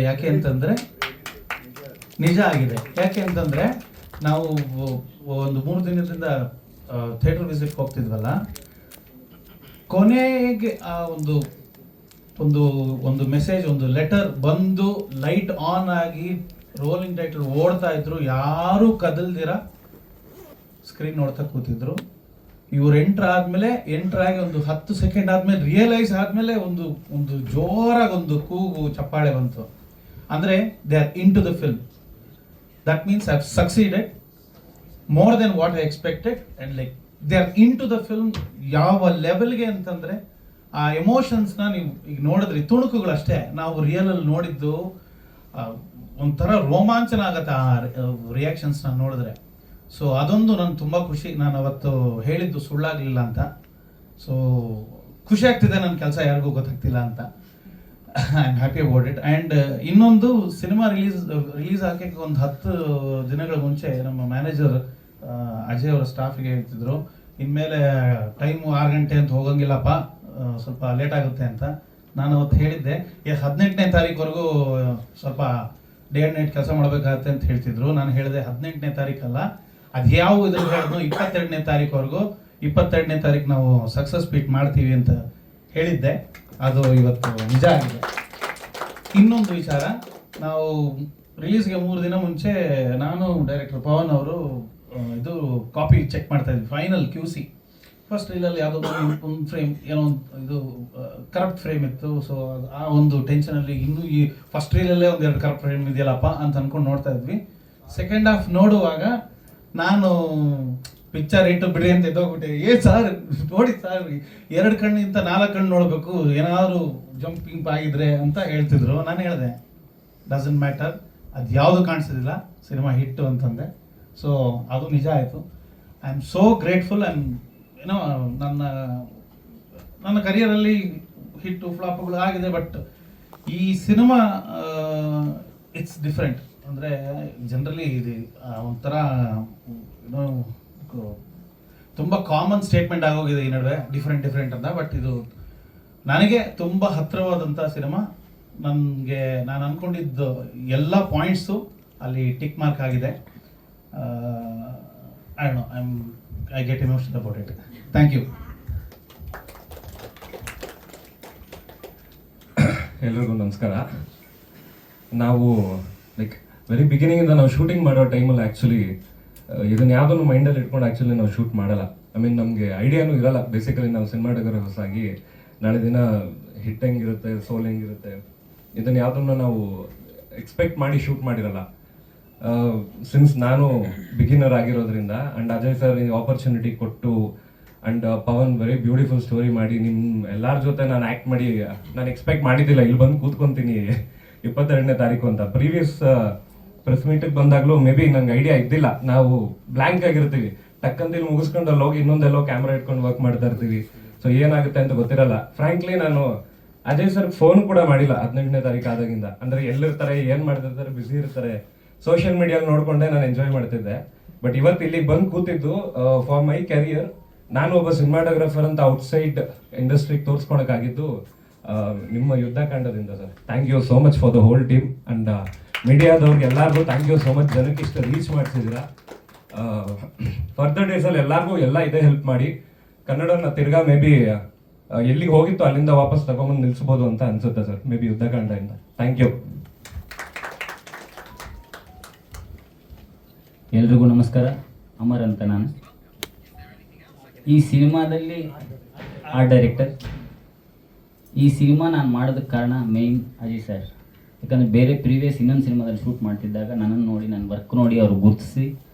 ಯಾಕೆ ಅಂತಂದರೆ ನಾವು ಒಂದು 3 ದಿನದಿಂದ ಥಿಯೇಟರ್ ವಿಸಿಟ್ಗೆ ಹೋಗ್ತಿದ್ವಲ್ಲ, ಕೊನೆಗೆ ಆ ಒಂದು ಮೆಸೇಜ್, ಒಂದು ಲೆಟರ್ ಬಂದು ಲೈಟ್ ಆನ್ ಆಗಿ ರೋಲಿಂಗ್ ಟೈಟಲ್ ಓಡ್ತಾ ಇದ್ರು, ಯಾರೂ ಕದಲ್ದಿರ ಸ್ಕ್ರೀನ್ ನೋಡ್ತಾ ಕೂತಿದ್ರು. ಇವ್ರು ಎಂಟ್ರ್ ಆಗಿ ಒಂದು 10 ಸೆಕೆಂಡ್ ಆದ್ಮೇಲೆ ರಿಯಲೈಸ್ ಆದ್ಮೇಲೆ ಒಂದು ಜೋರಾಗಿ ಒಂದು ಕೂಗು, ಚಪ್ಪಾಳೆ ಬಂತು. ಅಂದ್ರೆ they are into the film. That means I have succeeded more than what I expected, and like they are into the film. ಯಾವ ಲೆವೆಲ್ಗೆ ಅಂತಂದ್ರೆ, ಆ ಎಮೋಷನ್ಸ್ನ ನೀವು ಈಗ ನೋಡಿದ್ರಿ, ತುಣುಕುಗಳಷ್ಟೇ. ನಾವು ರಿಯಲ್ ಅಲ್ಲಿ ನೋಡಿದ್ದು ಒಂಥರ ರೋಮಾಂಚನ ಆಗತ್ತೆ ಆ ರಿಯಾಕ್ಷನ್ಸ್ನ ನೋಡಿದ್ರೆ. ಸೊ ಅದೊಂದು ನನಗೆ ತುಂಬ ಖುಷಿ. ನಾನು ಅವತ್ತು ಹೇಳಿದ್ದು ಸುಳ್ಳಾಗಲಿಲ್ಲ ಅಂತ. ಸೊ ಖುಷಿ ಆಗ್ತಿದೆ, ನನ್ನ ಕೆಲಸ ಯಾರಿಗೂ ಗೊತ್ತಾಗ್ತಿಲ್ಲ ಅಂತ. I am happy about it. And ಇನ್ನೊಂದು, ಸಿನಿಮಾ ರಿಲೀಸ್ ಹಾಕೋಕ್ಕೆ ಒಂದು 10 ದಿನಗಳ ಮುಂಚೆ ನಮ್ಮ ಮ್ಯಾನೇಜರ್ ಅಜಯ್ ಅವರ ಸ್ಟಾಫಿಗೆ ಹೇಳ್ತಿದ್ರು, ಇನ್ಮೇಲೆ ಟೈಮು 6 ಗಂಟೆ ಅಂತ ಹೋಗಂಗಿಲ್ಲಪ್ಪ, ಸ್ವಲ್ಪ ಲೇಟ್ ಆಗುತ್ತೆ ಅಂತ. ನಾನು ಅವತ್ತು ಹೇಳಿದ್ದೆ, 18ನೇ ತಾರೀಕುವರೆಗೂ ಸ್ವಲ್ಪ ಡೇ ಆ್ಯಂಡ್ ನೈಟ್ ಕೆಲಸ ಮಾಡಬೇಕಾಗತ್ತೆ ಅಂತ ಹೇಳ್ತಿದ್ರು. ನಾನು ಹೇಳಿದೆ 18ನೇ ತಾರೀಕಲ್ಲ, ಅದು ಯಾವ ಇದ್ರಲ್ಲಿ ಹೇಳಿದ್ನು, 22ನೇ ತಾರೀಕುವರೆಗೂ, 22ನೇ ತಾರೀಕು ನಾವು ಸಕ್ಸಸ್ ಮೀಟ್ ಮಾಡ್ತೀವಿ ಅಂತ ಹೇಳಿದ್ದೆ. ಅದು ಇವತ್ತು ನಿಜ ಆಗಿದೆ. ಇನ್ನೊಂದು ವಿಚಾರ, ನಾವು ರಿಲೀಸ್ಗೆ 3 ದಿನ ಮುಂಚೆ ನಾನು ಡೈರೆಕ್ಟರ್ ಪವನ್ ಅವರು ಇದು ಕಾಪಿ ಚೆಕ್ ಮಾಡ್ತಾ ಇದ್ವಿ, ಫೈನಲ್ QC. ಫಸ್ಟ್ ರೀಲಲ್ಲಿ ಯಾವುದೋ ಒಂದು ಫ್ರೇಮ್ ಏನೋ ಒಂದು ಇದು ಕರಪ್ಟ್ ಫ್ರೇಮ್ ಇತ್ತು. ಸೊ ಆ ಒಂದು ಟೆನ್ಷನಲ್ಲಿ ಇನ್ನೂ ಈ ಫಸ್ಟ್ ರೀಲಲ್ಲೇ 1-2 ಕರಪ್ಟ್ ಫ್ರೇಮ್ ಇದೆಯಲ್ಲಪ್ಪ ಅಂತ ಅಂದ್ಕೊಂಡು ನೋಡ್ತಾ ಇದ್ವಿ. ಸೆಕೆಂಡ್ ಹಾಫ್ ನೋಡುವಾಗ ನಾನು ಪಿಕ್ಚರ್ ಇಟ್ಟು ಬಿಡಿ ಅಂತ ಎದ್ದೋಗ್ಬಿಟ್ಟೆ. ಸರ್ ನೋಡಿ ಸರ್, 2 ಕಣ್ಣಿಂದ 4 ಕಣ್ಣು ನೋಡಬೇಕು, ಏನಾದರೂ ಜಂಪಿಂಗ್ ಆಗಿದ್ರೆ ಅಂತ ಹೇಳ್ತಿದ್ರು. ನಾನು ಹೇಳಿದೆ ಡಸಂಟ್ ಮ್ಯಾಟರ್, ಅದು ಯಾವುದು ಕಾಣಿಸೋದಿಲ್ಲ, ಸಿನಿಮಾ ಹಿಟ್ಟು ಅಂತಂದೆ. ಸೊ ಅದು ನಿಜ ಆಯಿತು. I am so grateful. And ಏನೋ ನನ್ನ ಕರಿಯರಲ್ಲಿ ಹಿಟ್ಟು ಫ್ಲಾಪ್ಗಳು ಆಗಿದೆ, ಬಟ್ ಈ ಸಿನಿಮಾ ಇಟ್ಸ್ ಡಿಫ್ರೆಂಟ್. ಅಂದರೆ ಜನರಲಿ ಇದು ಒಂಥರ ಏನೋ ತುಂಬ ಕಾಮನ್ ಸ್ಟೇಟ್ಮೆಂಟ್ ಆಗೋಗಿದೆ ಈ ನಡುವೆ, ಡಿಫ್ರೆಂಟ್ ಅಂತ. ಬಟ್ ಇದು ನನಗೆ ತುಂಬ ಹತ್ತಿರವಾದಂಥ ಸಿನಿಮಾ. ನನಗೆ ನಾನು ಅಂದ್ಕೊಂಡಿದ್ದು ಎಲ್ಲ ಪಾಯಿಂಟ್ಸು ಅಲ್ಲಿ ಟಿಕ್ ಮಾರ್ಕ್ ಆಗಿದೆ. I get emotional about it. Thank you. ಎಲ್ರಿಗೂ ನಮಸ್ಕಾರ. ನಾವು ಲೈಕ್ ವೆರಿ ಬಿಗಿನಿಂಗಿಂದ ನಾವು ಶೂಟಿಂಗ್ ಮಾಡೋ ಟೈಮಲ್ಲಿ ಆ್ಯಕ್ಚುಲಿ ಇದನ್ನು ಯಾವುದನ್ನು ಮೈಂಡಲ್ಲಿ ಇಟ್ಕೊಂಡು ಆ್ಯಕ್ಚುಲಿ ನಾವು ಶೂಟ್ ಮಾಡಲ್ಲ. ಐ ಮೀನ್ ನಮಗೆ ಐಡಿಯಾನೂ ಇರಲ್ಲ. ಬೇಸಿಕಲಿ ನಾವು ಸಿನಿಮಾಟೋಗ್ರಫರ್ಸ್ ಆಗಿ ನಾಳೆ ದಿನ ಹಿಟ್ ಹೆಂಗಿರುತ್ತೆ, ಸೋಲ್ ಹೆಂಗಿರುತ್ತೆ, ಇದನ್ನು ಯಾವುದನ್ನು ನಾವು ಎಕ್ಸ್ಪೆಕ್ಟ್ ಮಾಡಿ ಶೂಟ್ ಮಾಡಿರಲ್ಲ. ಸಿನ್ಸ್ ನಾನು ಬಿಗಿನರ್ ಆಗಿರೋದ್ರಿಂದ ಆ್ಯಂಡ್ ಅಜಯ್ ಸರ್ ಈ ಆಪರ್ಚುನಿಟಿ ಕೊಟ್ಟು and Pavan very beautiful story ಮಾಡಿ ನಿಮ್ಮ ಎಲ್ಲರ ಜೊತೆ ನಾನು ಆ್ಯಕ್ಟ್ ಮಾಡಿ ನಾನು ಎಕ್ಸ್ಪೆಕ್ಟ್ ಮಾಡಿದ್ದಿಲ್ಲ ಇಲ್ಲಿ ಬಂದು ಕೂತ್ಕೊತೀನಿ 22ನೇ ತಾರೀಕು ಅಂತ. ಪ್ರೀವಿಯಸ್ ಪ್ರೆಸ್ ಮೀಟಿಗೆ ಬಂದಾಗಲೂ ಮೇ ಬಿ ನಂಗೆ ಐಡಿಯಾ ಇದ್ದಿಲ್ಲ. ನಾವು ಬ್ಲ್ಯಾಂಕ್ ಆಗಿರ್ತೀವಿ, ಟಕ್ಕಂತ ಇಲ್ಲಿ ಮುಗಿಸ್ಕೊಂಡು ಅಲ್ಲಿ ಹೋಗಿ ಇನ್ನೊಂದೆಲ್ಲೋ ಕ್ಯಾಮ್ರಾ ಇಟ್ಕೊಂಡು ವರ್ಕ್ ಮಾಡ್ತಾ ಇರ್ತೀವಿ. ಸೊ ಏನಾಗುತ್ತೆ ಅಂತ ಗೊತ್ತಿರಲ್ಲ. ಫ್ರಾಂಕ್ಲಿ ನಾನು ಅಜಯ್ ಸರ್ ಫೋನ್ ಕೂಡ ಮಾಡಿಲ್ಲ 18ನೇ ತಾರೀಕು ಆದಾಗಿಂದ. ಅಂದರೆ ಎಲ್ಲಿರ್ತಾರೆ, ಏನು ಮಾಡ್ತಿರ್ತಾರೆ, ಬ್ಯುಸಿ ಇರ್ತಾರೆ, ಸೋಷಿಯಲ್ ಮೀಡಿಯಲ್ಲಿ ನೋಡಿಕೊಂಡೆ ನಾನು ಎಂಜಾಯ್ ಮಾಡ್ತಿದ್ದೆ. ಬಟ್ ಇವತ್ತು ಇಲ್ಲಿಗೆ ಬಂದು ಕೂತಿದ್ದು ಫಾರ್ ಮೈ ಕೆರಿಯರ್, ನಾನು ಒಬ್ಬ ಸಿನಿಮಾಟೋಗ್ರಫರ್ ಅಂತ ಔಟ್ಸೈಡ್ ಇಂಡಸ್ಟ್ರಿಗೆ ತೋರಿಸ್ಕೊಳಕ್ಕಾಗಿದ್ದು ನಿಮ್ಮ ಯುದ್ಧಕಾಂಡದಿಂದ sir. Thank you so much for the whole team and ಮೀಡಿಯಾದವ್ರಿಗೆ ಎಲ್ಲರಿಗೂ ಥ್ಯಾಂಕ್ ಯು ಸೋ ಮಚ್. ಜನಕ್ಕೆ ಇಷ್ಟು ರೀಚ್ ಮಾಡಿಸಿದ್ದೀರಾ. ಫರ್ದರ್ ಡೇಸಲ್ಲಿ ಎಲ್ಲರಿಗೂ ಎಲ್ಲ ಇದೇ ಹೆಲ್ಪ್ ಮಾಡಿ ಕನ್ನಡನ ತಿರ್ಗಾ ಮೇ ಬಿ ಎಲ್ಲಿಗೆ ಹೋಗಿತ್ತು ಅಲ್ಲಿಂದ ವಾಪಸ್ ತಗೊಂಬಂದು ನಿಲ್ಲಿಸ್ಬೋದು ಅಂತ ಅನ್ಸುತ್ತೆ ಸರ್, ಮೇ ಬಿ ಯುದ್ಧಕಾಂಡದಿಂದ. Thank you. ಎಲ್ರಿಗೂ ನಮಸ್ಕಾರ. ಅಮರ್ ಅಂತ ನಾನು. ಈ ಸಿನಿಮಾದಲ್ಲಿ ಆರ್ಟ್ ಡೈರೆಕ್ಟರ್. ಈ ಸಿನಿಮಾ ನಾನು ಮಾಡೋದಕ್ಕೆ ಕಾರಣ ಮೇಯ್ನ್ ಅಜಯ್ ಸರ್. ಯಾಕಂದರೆ ಬೇರೆ ಪ್ರೀವಿಯಸ್ ಇನ್ನೊಂದು ಸಿನಿಮಾದಲ್ಲಿ ಶೂಟ್ ಮಾಡ್ತಿದ್ದಾಗ ನನ್ನನ್ನು ನೋಡಿ, ನನ್ನ ವರ್ಕ್ ನೋಡಿ ಅವರು ಗುರುತಿಸಿ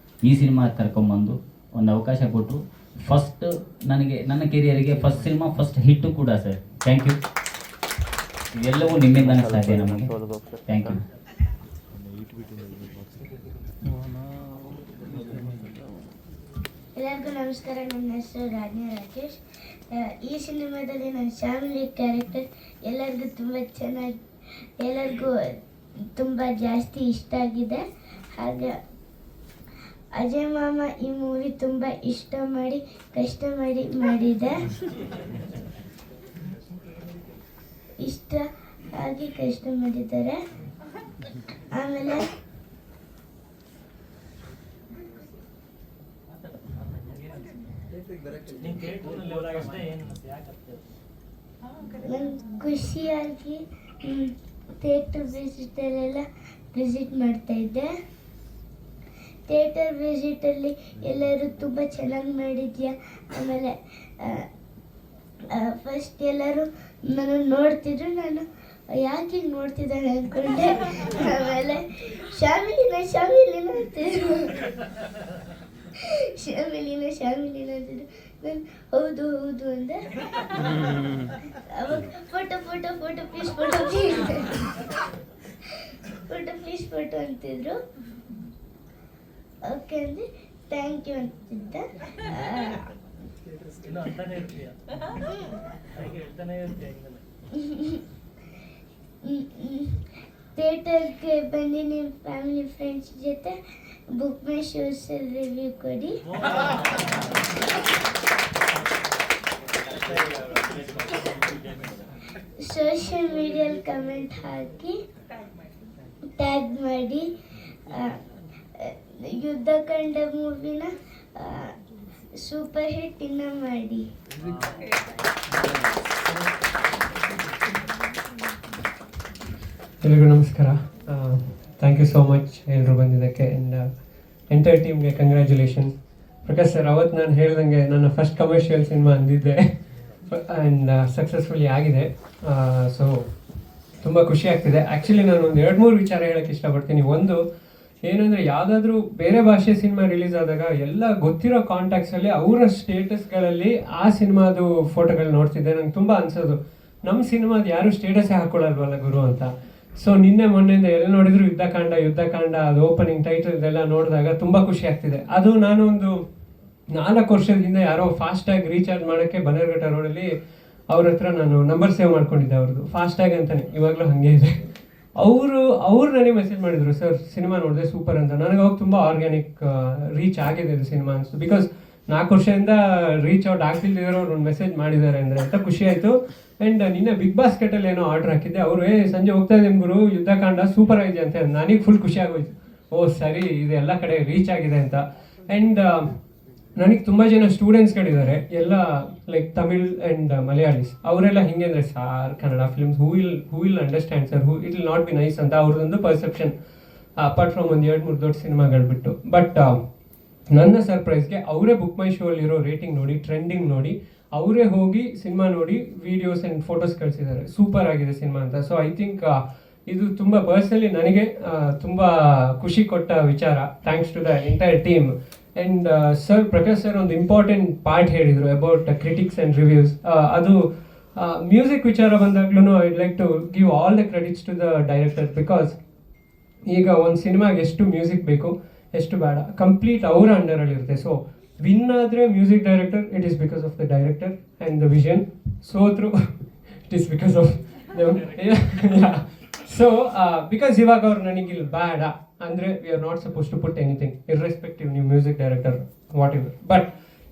ಈ ಸಿನಿಮಾ ಕರ್ಕೊಂಬಂದು ಒಂದು ಅವಕಾಶ ಕೊಟ್ಟರು. ಫಸ್ಟ್ ನನಗೆ ನನ್ನ ಕೆರಿಯರಿಗೆ ಫಸ್ಟ್ ಸಿನಿಮಾ, ಫಸ್ಟ್ ಹಿಟ್ಟು ಕೂಡ ಸರ್. Thank you. ಇವೆಲ್ಲವೂ ನಿಮ್ಮಿಂದನೇ ಸಾಧ್ಯ ನಮಗೆ. Thank you. ಎಲ್ಲರಿಗೂ ನಮಸ್ಕಾರ. ನನ್ನ ಹೆಸರು ರಾಜ್ಞಾ ರಾಕೇಶ್. ಈ ಸಿನಿಮಾದಲ್ಲಿ ನನ್ನ ಫ್ಯಾಮಿಲಿ ಕ್ಯಾರೆಕ್ಟರ್ ಎಲ್ಲರಿಗೂ ತುಂಬ ಚೆನ್ನಾಗಿ, ಎಲ್ಲರಿಗೂ ತುಂಬ ಜಾಸ್ತಿ ಇಷ್ಟ ಆಗಿದೆ. ಹಾಗೆ ಅಜಯ್ ಮಾಮ ಈ ಮೂವಿ ತುಂಬ ಇಷ್ಟ ಮಾಡಿ ಕಷ್ಟ ಮಾಡಿದೆ. ಇಷ್ಟ ಆಗಿ ಕಷ್ಟ ಮಾಡಿದ್ದಾರೆ. ಆಮೇಲೆ ನಾನು ಖುಷಿಯಾಗಿ ಥಿಯೇಟರ್ ವಿಸಿಟಲ್ಲೆಲ್ಲ ವಿಸಿಟ್ ಮಾಡ್ತಾ ಇದ್ದೆ. ಥಿಯೇಟರ್ ವಿಸಿಟಲ್ಲಿ ಎಲ್ಲರೂ ತುಂಬ ಚೆನ್ನಾಗಿ ಮಾಡಿದ್ಯಾ. ಆಮೇಲೆ ಫಸ್ಟ್ ಎಲ್ಲರೂ ನಾನು ನೋಡ್ತಿದ್ರು, ನಾನು ಯಾಕೆ ನೋಡ್ತಿದ್ದಾನೆ ಅಂದ್ಕೊಂಡೆ. ಆಮೇಲೆ ಫ್ಯಾಮಿಲಿನ ಅಂತಿದ್ರು, ಫ್ಯಾಮಿಲಿನ ಅಂತಿದ್ರು. ನಾನು ಹೌದು ಅಂದೆ. ಅವಾಗ ಫೋಟೋ ಪ್ಲೀಸ್ ಅಂತಿದ್ರು. ಓಕೆ ಅಂದರೆ ಥ್ಯಾಂಕ್ ಯು ಅಂತಿದ್ದ. ಥಿಯೇಟರ್ಗೆ ಬನ್ನಿ, ನಿಮ್ಮ ಫ್ಯಾಮಿಲಿ ಫ್ರೆಂಡ್ಸ್ ಜೊತೆ. ಬುಕ್ ಮೈ ಶೋಸಲ್ಲಿ ರಿವ್ಯೂ ಕೊಡಿ. ಸೋಷಿಯಲ್ ಮೀಡಿಯಲ್ಲಿ ಕಮೆಂಟ್ ಹಾಕಿ ಟ್ಯಾಗ್ ಮಾಡಿ. ಯುದ್ಧಕಾಂಡ ಮೂವಿನ ಸೂಪರ್ ಹಿಟ್ ಇನ್ನ ಮಾಡಿ. ಎಲ್ರಿಗೂ ನಮಸ್ಕಾರ. ಥ್ಯಾಂಕ್ ಯು ಸೋ ಮಚ್ ಎಲ್ಲರೂ ಬಂದಿದ್ದಕ್ಕೆ. ಆ್ಯಂಡ್ ಎಂಟೈರ್ ಟೀಮ್ಗೆ ಕಂಗ್ರ್ಯಾಚುಲೇಷನ್ಸ್. ಪ್ರಕಾಶ್ ಸರ್, ಅವತ್ತು ನಾನು ಹೇಳ್ದಂಗೆ ನನ್ನ ಫಸ್ಟ್ ಕಮರ್ಷಿಯಲ್ ಸಿನಿಮಾ ಅಂದಿದ್ದೆ ಆ್ಯಂಡ್ ಸಕ್ಸಸ್ಫುಲಿ ಆಗಿದೆ. ಸೊ ತುಂಬ ಖುಷಿ ಆಗ್ತಿದೆ. ಆ್ಯಕ್ಚುಲಿ ನಾನು ಒಂದು 2-3 ವಿಚಾರ ಹೇಳೋಕ್ಕೆ ಇಷ್ಟಪಡ್ತೀನಿ. ಒಂದು ಏನಂದರೆ, ಯಾವುದಾದ್ರೂ ಬೇರೆ ಭಾಷೆ ಸಿನಿಮಾ ರಿಲೀಸ್ ಆದಾಗ ಎಲ್ಲ ಗೊತ್ತಿರೋ ಕಾಂಟ್ಯಾಕ್ಟ್ಸಲ್ಲಿ ಅವರ ಸ್ಟೇಟಸ್ಗಳಲ್ಲಿ ಆ ಸಿನಿಮಾದು ಫೋಟೋಗಳು ನೋಡ್ತಿದ್ದೆ. ನಂಗೆ ತುಂಬ ಅನ್ಸೋದು, ನಮ್ಮ ಸಿನಿಮಾದ ಯಾರು ಸ್ಟೇಟಸ್ಸೇ ಹಾಕ್ಕೊಳ್ಳಲ್ವಲ್ಲ ಗುರು ಅಂತ. ಸೊ ನಿನ್ನೆ ಮೊನ್ನೆಯಿಂದ ಎಲ್ಲಿ ನೋಡಿದ್ರು ಯುದ್ಧಕಾಂಡ ಅದು ಓಪನಿಂಗ್ ಟೈಟಲ್ ಇದೆಲ್ಲ ನೋಡಿದಾಗ ತುಂಬ ಖುಷಿ ಆಗ್ತಿದೆ. ಅದು ನಾನು ಒಂದು 4 ವರ್ಷದ ಹಿಂದೆ ಯಾರೋ ಫಾಸ್ಟ್ಯಾಗ್ ರೀಚಾರ್ಜ್ ಮಾಡೋಕ್ಕೆ ಬನ್ನೇರುಘಟ್ಟ ರೋಡಲ್ಲಿ ಅವ್ರ ಹತ್ರ ನಾನು ನಂಬರ್ ಸೇವ್ ಮಾಡ್ಕೊಂಡಿದ್ದೆ ಅವ್ರದ್ದು, ಫಾಸ್ಟ್ಯಾಗ್ ಅಂತಲೇ, ಇವಾಗಲೂ ಹಾಗೆ ಇದೆ. ಅವ್ರು ನನಗೆ ಮೆಸೇಜ್ ಮಾಡಿದರು, ಸರ್ ಸಿನಿಮಾ ನೋಡಿದೆ ಸೂಪರ್ ಅಂತ. ನನಗೆ ಅವಾಗ ತುಂಬ ಆರ್ಗ್ಯಾನಿಕ್ ರೀಚ್ ಆಗಿದೆ ಇದು ಸಿನಿಮಾ ಅನಿಸ್ತು. ಬಿಕಾಸ್ 4 ವರ್ಷದಿಂದ ರೀಚ್ ಔಟ್ ಆಗ್ತಿಲ್ದಿರೋ ಅವ್ರು ಒಂದು ಮೆಸೇಜ್ ಮಾಡಿದ್ದಾರೆ ಅಂದರೆ ಅಂತ ಖುಷಿ ಆಯಿತು. ಆ್ಯಂಡ್ ನಿನ್ನೆ ಬಿಗ್ ಬಾಸ್ಕೆಟಲ್ಲಿ ಏನೋ ಆರ್ಡ್ರ್ ಹಾಕಿದ್ದೆ, ಅವರು ಸಂಜೆ ಹೋಗ್ತಾ ಇದ್ದೀನಿ ಗುರು ಯುದ್ಧಕಾಂಡ ಸೂಪರ್ ಆಗಿದೆ ಅಂತ. ನನಗೆ ಫುಲ್ ಖುಷಿ ಆಗೋಯ್ತು, ಓ ಸರಿ ಇದು ಎಲ್ಲ ಕಡೆ ರೀಚ್ ಆಗಿದೆ ಅಂತ. ಆ್ಯಂಡ್ ನನಗೆ ತುಂಬ ಜನ ಸ್ಟೂಡೆಂಟ್ಸ್ಗಳಿದ್ದಾರೆ, ಎಲ್ಲ ಲೈಕ್ ತಮಿಳ್ ಆ್ಯಂಡ್ ಮಲಯಾಳೀಸ್. ಅವರೆಲ್ಲ ಹಿಂಗೆ ಅಂದರೆ, sir Kannada films who will understand sir, it will not be nice ಅಂತ ಅವ್ರದ್ದೊಂದು ಪರ್ಸೆಪ್ಷನ್, ಅಪಾರ್ಟ್ ಫ್ರಮ್ ಒಂದು 2-3 ದೊಡ್ಡ ಸಿನಿಮಾಗಳು ಬಿಟ್ಟು. ಬಟ್ ನನ್ನ ಸರ್ಪ್ರೈಸ್ಗೆ ಅವರೇ ಬುಕ್ ಮೈ ಶೋ ಅಲ್ಲಿರೋ ರೇಟಿಂಗ್ ನೋಡಿ, ಟ್ರೆಂಡಿಂಗ್ ನೋಡಿ, ಅವರೇ ಹೋಗಿ ಸಿನಿಮಾ ನೋಡಿ ವಿಡಿಯೋಸ್ ಆ್ಯಂಡ್ ಫೋಟೋಸ್ ಕಳಿಸಿದ್ದಾರೆ, ಸೂಪರ್ ಆಗಿದೆ ಸಿನಿಮಾ ಅಂತ. ಸೊ ಐ ಥಿಂಕ್ ಇದು ತುಂಬ ಪರ್ಸನಲಿ ನನಗೆ ತುಂಬ ಖುಷಿ ಕೊಟ್ಟ ವಿಚಾರ. Thanks to the entire team. And sir, Prakash sir ಒಂದು ಇಂಪಾರ್ಟೆಂಟ್ ಪಾರ್ಟ್ ಹೇಳಿದರು ಅಬೌಟ್ ಕ್ರಿಟಿಕ್ಸ್ ಆ್ಯಂಡ್ ರಿವ್ಯೂಸ್. ಅದು ಮ್ಯೂಸಿಕ್ ವಿಚಾರ ಬಂದಾಗ್ಲೂ I'd like to give all the credits to the director. Because ಈಗ ಒಂದು ಸಿನಿಮಾಗೆ ಎಷ್ಟು ಮ್ಯೂಸಿಕ್ ಬೇಕು, ಎಷ್ಟು ಬೇಡ, ಕಂಪ್ಲೀಟ್ ಅವರ ಅಂಡರಲ್ಲಿರುತ್ತೆ. ಸೊ ವಿನ್ ಆದರೆ music director, it is because of the director and the vision. ಸೋತ್ರು it is because of so because ಇವಾಗ ಅವ್ರು ನನಗಿಲ್ಲಿ ಬೇಡ ಅಂದರೆ we are not suppose to put anything irrespective ನೀವು music director whatever. But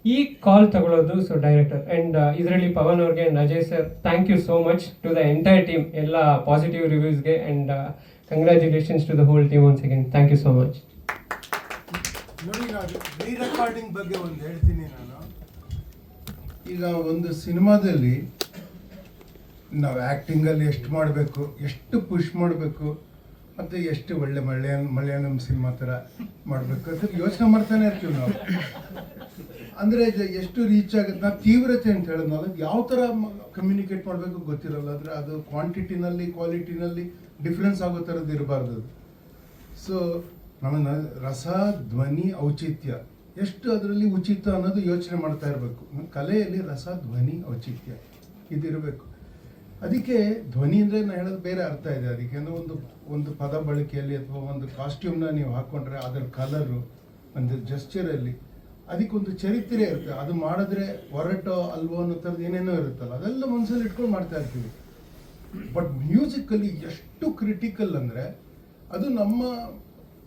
ಈ call ತಗೊಳ್ಳೋದು so director. And ಇದರಲ್ಲಿ ಪವನ್ ಅವ್ರಿಗೆ and Ajay sir, thank you so much to the entire team, ಎಲ್ಲ ಪಾಸಿಟಿವ್ ರಿವ್ಯೂಸ್ಗೆ. And congratulations to the whole team once again. Thank you so much. ನೋಡಿ, ನಾನು re recording ಬಗ್ಗೆ ಒಂದು ಹೇಳ್ತೀನಿ. ನಾನು ಈಗ ಒಂದು ಸಿನಿಮಾದಲ್ಲಿ ನಾವು ಆ್ಯಕ್ಟಿಂಗಲ್ಲಿ ಎಷ್ಟು ಮಾಡಬೇಕು, ಎಷ್ಟು ಪುಷ್ ಮಾಡಬೇಕು, ಮತ್ತು ಎಷ್ಟು ಒಳ್ಳೆ ಮಲಯಾಳಂ ಸಿನಿಮಾ ಥರ ಮಾಡಬೇಕು ಅಂತ ಯೋಚನೆ ಮಾಡ್ತಾನೆ ಇರ್ತೀವಿ ನಾವು. ಅಂದರೆ ಎಷ್ಟು ರೀಚ್ ಆಗುತ್ತೆ, ನಾವು ತೀವ್ರತೆ ಅಂತ ಹೇಳಿದ್ನಲ್ಲ, ಯಾವ ಥರ ಕಮ್ಯುನಿಕೇಟ್ ಮಾಡಬೇಕು ಗೊತ್ತಿರಲ್ಲ. ಆದರೆ ಅದು ಕ್ವಾಂಟಿಟಿನಲ್ಲಿ ಕ್ವಾಲಿಟಿನಲ್ಲಿ ಡಿಫ್ರೆನ್ಸ್ ಆಗೋ ಥರದ್ದು ಇರಬಾರ್ದು. ಸೊ ನಮ್ಮ ರಸ, ಧ್ವನಿ, ಔಚಿತ್ಯ ಎಷ್ಟು ಅದರಲ್ಲಿ ಉಚಿತ ಅನ್ನೋದು ಯೋಚನೆ ಮಾಡ್ತಾ ಇರಬೇಕು. ಕಲೆಯಲ್ಲಿ ರಸ, ಧ್ವನಿ, ಔಚಿತ್ಯ ಇದಿರಬೇಕು. ಅದಕ್ಕೆ ಧ್ವನಿ ಅಂದರೆ ನಾನು ಹೇಳೋದು ಬೇರೆ ಅರ್ಥ ಇದೆ. ಅದಕ್ಕೆ ಅಂದರೆ ಒಂದು ಪದ ಬಳಕೆಯಲ್ಲಿ ಅಥವಾ ಒಂದು ಕಾಸ್ಟ್ಯೂಮ್ನ ನೀವು ಹಾಕ್ಕೊಂಡ್ರೆ ಅದರ ಕಲರು, ಒಂದು ಜಸ್ಚರಲ್ಲಿ ಅದಕ್ಕೊಂದು ಚರಿತ್ರೆ ಇರುತ್ತೆ. ಅದು ಮಾಡಿದ್ರೆ ಹೊರಟೋ ಅಲ್ವೋ ಅನ್ನೋ ಥರದ್ದು ಏನೇನೋ ಇರುತ್ತಲ್ಲ, ಅದೆಲ್ಲ ಮನಸ್ಸಲ್ಲಿ ಇಟ್ಕೊಂಡು ಮಾಡ್ತಾ ಇರ್ತೀವಿ. ಬಟ್ ಮ್ಯೂಸಿಕಲ್ಲಿ ಎಷ್ಟು ಕ್ರಿಟಿಕಲ್ ಅಂದರೆ, ಅದು ನಮ್ಮ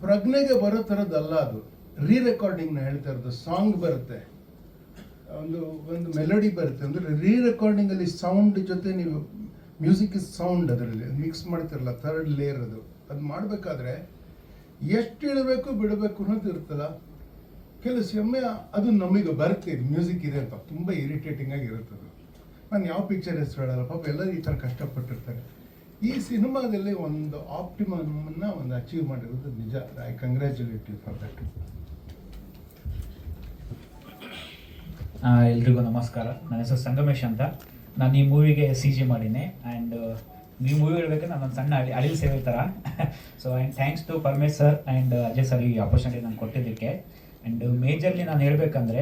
ಪ್ರಜ್ಞೆಗೆ ಬರೋ ಥರದ್ದಲ್ಲ. ಅದು ರೀ ರೆಕಾರ್ಡಿಂಗ್ನ ಹೇಳ್ತಾ ಇರೋದು. ಸಾಂಗ್ ಬರುತ್ತೆ, ಒಂದು ಮೆಲೋಡಿ ಬರುತ್ತೆ, ಅಂದರೆ ರೀ ರೆಕಾರ್ಡಿಂಗಲ್ಲಿ ಸೌಂಡ್ ಜೊತೆ ನೀವು ಮ್ಯೂಸಿಕ್ ಇಸ್ ಸೌಂಡ್ ಅದರಲ್ಲಿ ಮಿಕ್ಸ್ ಮಾಡ್ತಿರಲ್ಲ, ಥರ್ಡ್ ಲೇಯರ್ ಅದು ಮಾಡಬೇಕಾದ್ರೆ ಎಷ್ಟು ಇಡಬೇಕು ಬಿಡಬೇಕು ಅನ್ನೋದು ಇರುತ್ತಲ್ಲ. ಕೆಲವು ಸಮಯ ಅದು ನಮಗೆ ಬರುತ್ತೆ, ಮ್ಯೂಸಿಕ್ ಇದೆ ಅಂತ ತುಂಬ ಇರಿಟೇಟಿಂಗ್ ಆಗಿರುತ್ತದೆ. ನಾನು ಯಾವ ಪಿಕ್ಚರ್ ಹೆಸರು ಹೇಳಲ್ಲ, ಪಾಪ ಎಲ್ಲರೂ ಈ ಥರ ಕಷ್ಟಪಟ್ಟಿರ್ತಾರೆ. ಈ ಸಿನಿಮಾದಲ್ಲಿ ಒಂದು ಆಪ್ಟಿಮಮ್ನ ಒಂದು ಅಚೀವ್ ಮಾಡಿರೋದು ನಿಜ. I congratulate you for that. ಎಲ್ರಿಗೂ ನಮಸ್ಕಾರ. ನನ್ನ ಹೆಸರು ಸಂಗಮೇಶ್ ಅಂತ. ನಾನು ಈ ಮೂವಿಗೆ CG ಮಾಡೀನಿ. ಆ್ಯಂಡ್ ಈ ಮೂವಿ ಹೇಳ್ಬೇಕಾದ್ರೆ ನಾನೊಂದು ಸಣ್ಣ ಅಳಿಲ್ ಸೇವೆ ಥರ. So and thanks to Paramesh sir and Ajay sir ಈ ಆಪರ್ಚುನಿಟಿ ನಾನು ಕೊಟ್ಟಿದ್ದಕ್ಕೆ. ಆ್ಯಂಡ್ ಮೇಜರ್ಲಿ ನಾನು ಹೇಳಬೇಕಂದ್ರೆ,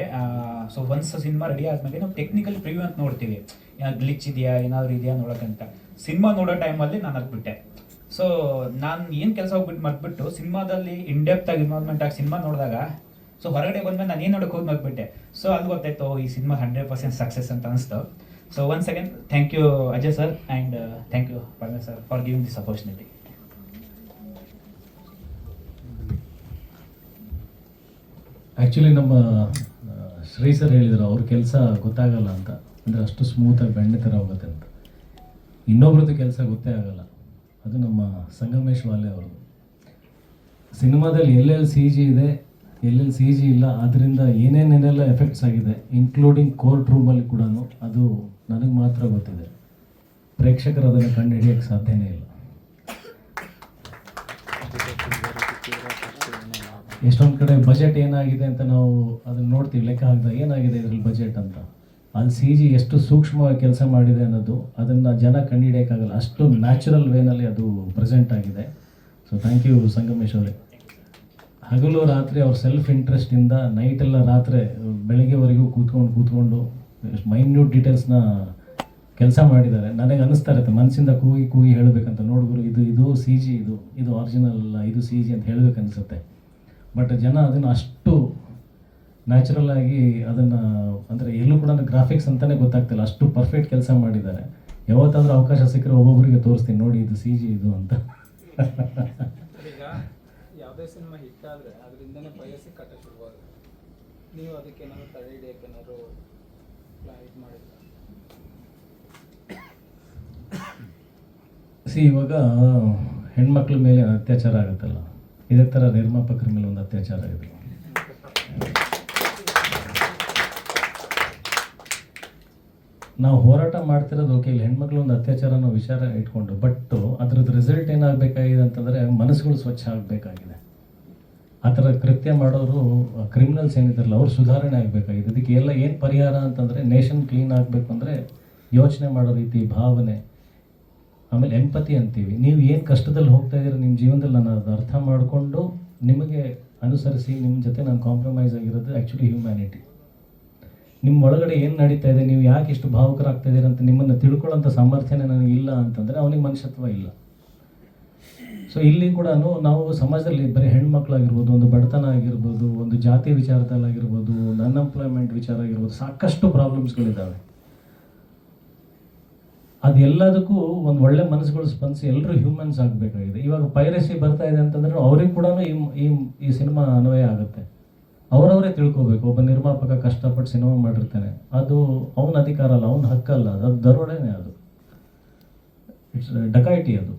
ಸೊ ಒನ್ಸ್ ಸಿನಿಮಾ ರೆಡಿ ಆದಮೇಲೆ ನಾವು ಟೆಕ್ನಿಕಲ್ ಪ್ರಿವ್ಯೂ ಅಂತ ನೋಡ್ತೀವಿ, ಏನಾದ್ರು ಗ್ಲಿಚ್ ಇದೆಯಾ, ಏನಾದರೂ ಇದೆಯಾ ನೋಡೋಕ್ಕಂತ. ಸಿನಿಮಾ ನೋಡೋ ಟೈಮಲ್ಲಿ ನಾನು ಅದ್ಬಿಟ್ಟೆ. ಸೊ ನಾನು ಏನು ಕೆಲಸ ಹೋಗ್ಬಿಟ್ಟು ಮರ್ತ್ಬಿಟ್ಟು ಸಿನಿಮಾದಲ್ಲಿ ಇನ್ಡೆಪ್ತ್ ಆಗಿ ಇನ್ವಾಲ್ವ್ಮೆಂಟ್ ಆಗಿ ಸಿನಿಮಾ ನೋಡಿದಾಗ, ಸೊ ಹೊರಗಡೆ ಬಂದ್ಮೇಲೆ ನಾನು ಏನು ನೋಡೋಕೆ ಹೋಗಿ ಮರ್ತ್ಬಿಟ್ಟೆ. ಸೊ ಅಲ್ಲಿ ಗೊತ್ತಾಯ್ತು ಈ ಸಿನಿಮಾ 100% ಸಕ್ಸಸ್ ಅಂತ ಅನಿಸ್ತು. So once again thank you Ajay sir and thank you Paramesh sir for giving this opportunity. Actually ನಮ್ಮ ಶ್ರೀ ಸರ್ ಹೇಳಿದರು ಅವ್ರ ಕೆಲಸ ಗೊತ್ತಾಗಲ್ಲ ಅಂತ, ಅಂದರೆ ಅಷ್ಟು ಸ್ಮೂತಾಗಿ ಬೆಣ್ಣೆ ಥರ ಹೋಗುತ್ತೆ ಅಂತ. ಇನ್ನೊಬ್ರದ್ದು ಕೆಲಸ ಗೊತ್ತೇ ಆಗಲ್ಲ. ಅದು ನಮ್ಮ ಸಂಗಮೇಶ್ ವಾಲೆ ಅವರು. ಸಿನಿಮಾದಲ್ಲಿ ಎಲ್ಲೆಲ್ಲಿ CG ಇದೆ, ಎಲ್ಲೆಲ್ಲಿ CG ಇಲ್ಲ, ಅದರಿಂದ ಏನೇನೇನೆಲ್ಲ ಎಫೆಕ್ಟ್ಸ್ ಆಗಿದೆ, ಇನ್ಕ್ಲೂಡಿಂಗ್ ಕೋರ್ಟ್ ರೂಮಲ್ಲಿ ಕೂಡ, ಅದು ನನಗೆ ಮಾತ್ರ ಗೊತ್ತಿದೆ. ಪ್ರೇಕ್ಷಕರು ಅದನ್ನು ಕಂಡು ಹಿಡಿಯೋಕ್ಕೆ ಸಾಧ್ಯನೇ ಇಲ್ಲ. ಎಷ್ಟೊಂದು ಕಡೆ ಬಜೆಟ್ ಏನಾಗಿದೆ ಅಂತ ನಾವು ಅದನ್ನು ನೋಡ್ತೀವಿ, ಲೆಕ್ಕ ಹಾಕಿದಾಗ ಏನಾಗಿದೆ ಇದರಲ್ಲಿ ಬಜೆಟ್ ಅಂತ. ಅಲ್ಲಿ CG ಎಷ್ಟು ಸೂಕ್ಷ್ಮವಾಗಿ ಕೆಲಸ ಮಾಡಿದೆ ಅನ್ನೋದು ಅದನ್ನು ಜನ ಕಂಡುಹಿಡಿಯೋಕ್ಕಾಗಲ್ಲ, ಅಷ್ಟು ನ್ಯಾಚುರಲ್ ವೇನಲ್ಲಿ ಅದು ಪ್ರೆಸೆಂಟ್ ಆಗಿದೆ. ಸೊ ಥ್ಯಾಂಕ್ ಯು ಸಂಗಮೇಶ್ ಅವರೇ. ಹಗಲು ರಾತ್ರಿ ಅವ್ರ ಸೆಲ್ಫ್ ಇಂಟ್ರೆಸ್ಟಿಂದ ನೈಟೆಲ್ಲ ರಾತ್ರಿ ಬೆಳಗ್ಗೆವರೆಗೂ ಕೂತ್ಕೊಂಡು ಮೈನ್ಯೂಟ್ ಡೀಟೇಲ್ಸ್ನ ಕೆಲಸ ಮಾಡಿದ್ದಾರೆ. ನನಗೆ ಅನ್ನಿಸ್ತಾ ಇರುತ್ತೆ ಮನಸ್ಸಿಂದ ಕೂಗಿ ಹೇಳಬೇಕಂತ, ನೋಡಿದ್ರು ಇದು CG, ಇದು ಒರಿಜಿನಲ್ ಅಲ್ಲ, ಇದು CG ಅಂತ ಹೇಳಬೇಕನ್ನಿಸುತ್ತೆ. ಬಟ್ ಜನ ಅದನ್ನು ಅಷ್ಟು ನ್ಯಾಚುರಲ್ ಆಗಿ ಅದನ್ನು, ಅಂದರೆ ಎಲ್ಲೂ ಕೂಡ ಗ್ರಾಫಿಕ್ಸ್ ಅಂತಲೇ ಗೊತ್ತಾಗ್ತಿಲ್ಲ, ಅಷ್ಟು ಪರ್ಫೆಕ್ಟ್ ಕೆಲಸ ಮಾಡಿದ್ದಾರೆ. ಯಾವತ್ತಾದ್ರೂ ಅವಕಾಶ ಸಿಕ್ಕರೆ ಒಬ್ಬೊಬ್ಬರಿಗೆ ತೋರಿಸ್ತೀನಿ, ನೋಡಿ ಇದು CG ಇದು ಅಂತ. ಈಗ ಯಾವುದೇ ಸಿನಿಮಾ ಹಿಟ್ ಆದರೆ ಅದರಿಂದನೇ ಪೈರಸಿ ಕಟ್ಟ ಶುರುವಾಗುತ್ತೆ. ನೀವು ಅದಕ್ಕೆ ಏನಾದ್ರು ತಡೆ ಹಿಡಿಯೋಕೆ ಏನಾದ್ರು ಇದು ಮಾಡಿಲ್ಲ? ಇವಾಗ ಹೆಣ್ಮಕ್ಳ ಮೇಲೆ ಅತ್ಯಾಚಾರ ಆಗುತ್ತಲ್ಲ, ಇದೇ ಥರ ನಿರ್ಮಾಪಕರ ಮೇಲೆ ಒಂದು ಅತ್ಯಾಚಾರ ಇದೆ. ನಾವು ಹೋರಾಟ ಮಾಡ್ತಿರೋದು ಓಕೆ, ಇಲ್ಲಿ ಹೆಣ್ಮಕ್ಳು ಒಂದು ಅತ್ಯಾಚಾರ ಅನ್ನೋ ವಿಚಾರ ಇಟ್ಕೊಂಡು, ಬಟ್ ಅದ್ರದ್ದು ರಿಸಲ್ಟ್ ಏನಾಗಬೇಕಾಗಿದೆ ಅಂತಂದರೆ ಮನಸ್ಸುಗಳು ಸ್ವಚ್ಛ ಆಗಬೇಕಾಗಿದೆ. ಆ ಥರ ಕೃತ್ಯ ಮಾಡೋರು ಕ್ರಿಮಿನಲ್ಸ್ ಏನಿದ್ದಾರಲ್ಲ ಅವ್ರು ಸುಧಾರಣೆ ಆಗಬೇಕಾಗಿದೆ. ಇದಕ್ಕೆ ಎಲ್ಲ ಏನು ಪರಿಹಾರ ಅಂತಂದರೆ ನೇಷನ್ ಕ್ಲೀನ್ ಆಗಬೇಕು ಅಂದರೆ ಯೋಚನೆ ಮಾಡೋ ರೀತಿ, ಭಾವನೆ, ಆಮೇಲೆ ಎಂಪತಿ ಅಂತೀವಿ. ನೀವು ಏನು ಕಷ್ಟದಲ್ಲಿ ಹೋಗ್ತಾ ಇದ್ದೀರ ನಿಮ್ಮ ಜೀವನದಲ್ಲಿ, ನಾನು ಅದು ಅರ್ಥ ಮಾಡಿಕೊಂಡು ನಿಮಗೆ ಅನುಸರಿಸಿ ನಿಮ್ಮ ಜೊತೆ ನಾನು ಕಾಂಪ್ರಮೈಸ್ ಆಗಿರೋದು ಆ್ಯಕ್ಚುಲಿ ಹ್ಯುಮ್ಯಾನಿಟಿ. ನಿಮ್ಮ ಒಳಗಡೆ ಏನು ನಡೀತಾ ಇದೆ, ನೀವು ಯಾಕೆ ಇಷ್ಟು ಭಾವುಕರಾಗ್ತಾ ಇದ್ದೀರ ಅಂತ ನಿಮ್ಮನ್ನು ತಿಳ್ಕೊಳ್ಳೋಂಥ ಸಾಮರ್ಥ್ಯನೇ ನನಗಿಲ್ಲ ಅಂತಂದರೆ ಅವನಿಗೆ ಮನುಷ್ಯತ್ವ ಇಲ್ಲ. ಸೊ ಇಲ್ಲಿ ಕೂಡ ನಾವು ಸಮಾಜದಲ್ಲಿ ಬರೀ ಹೆಣ್ಮಕ್ಳಾಗಿರ್ಬೋದು, ಒಂದು ಬಡತನ ಆಗಿರ್ಬೋದು, ಒಂದು ಜಾತಿ ವಿಚಾರದಲ್ಲಾಗಿರ್ಬೋದು, ಒಂದು ಅನ್ಎಂಪ್ಲಾಯ್ಮೆಂಟ್ ವಿಚಾರ ಆಗಿರ್ಬೋದು, ಸಾಕಷ್ಟು ಪ್ರಾಬ್ಲಮ್ಸ್ಗಳಿದ್ದಾವೆ. ಅದೆಲ್ಲದಕ್ಕೂ ಒಂದು ಒಳ್ಳೆ ಮನಸ್ಸುಗಳು ಸ್ಪಂದಿಸಿ ಎಲ್ಲರೂ ಹ್ಯೂಮನ್ಸ್ ಆಗಬೇಕಾಗಿದೆ. ಇವಾಗ ಪೈರಸಿ ಬರ್ತಾ ಇದೆ ಅಂತಂದ್ರೆ ಅವ್ರಿಗೆ ಕೂಡ ಈ ಸಿನಿಮಾ ಅನ್ವಯ ಆಗುತ್ತೆ. ಅವರವರೇ ತಿಳ್ಕೊಬೇಕು. ಒಬ್ಬ ನಿರ್ಮಾಪಕ ಕಷ್ಟಪಟ್ಟು ಸಿನಿಮಾ ಮಾಡಿರ್ತಾನೆ, ಅದು ಅವನ ಅಧಿಕಾರ ಅಲ್ಲ, ಅವನ ಹಕ್ಕಲ್ಲ, ಅದು ದರೋಡೆನೇ, ಅದು ಇಟ್ಸ್ ಡಕಾಯಿಟಿ. ಅದು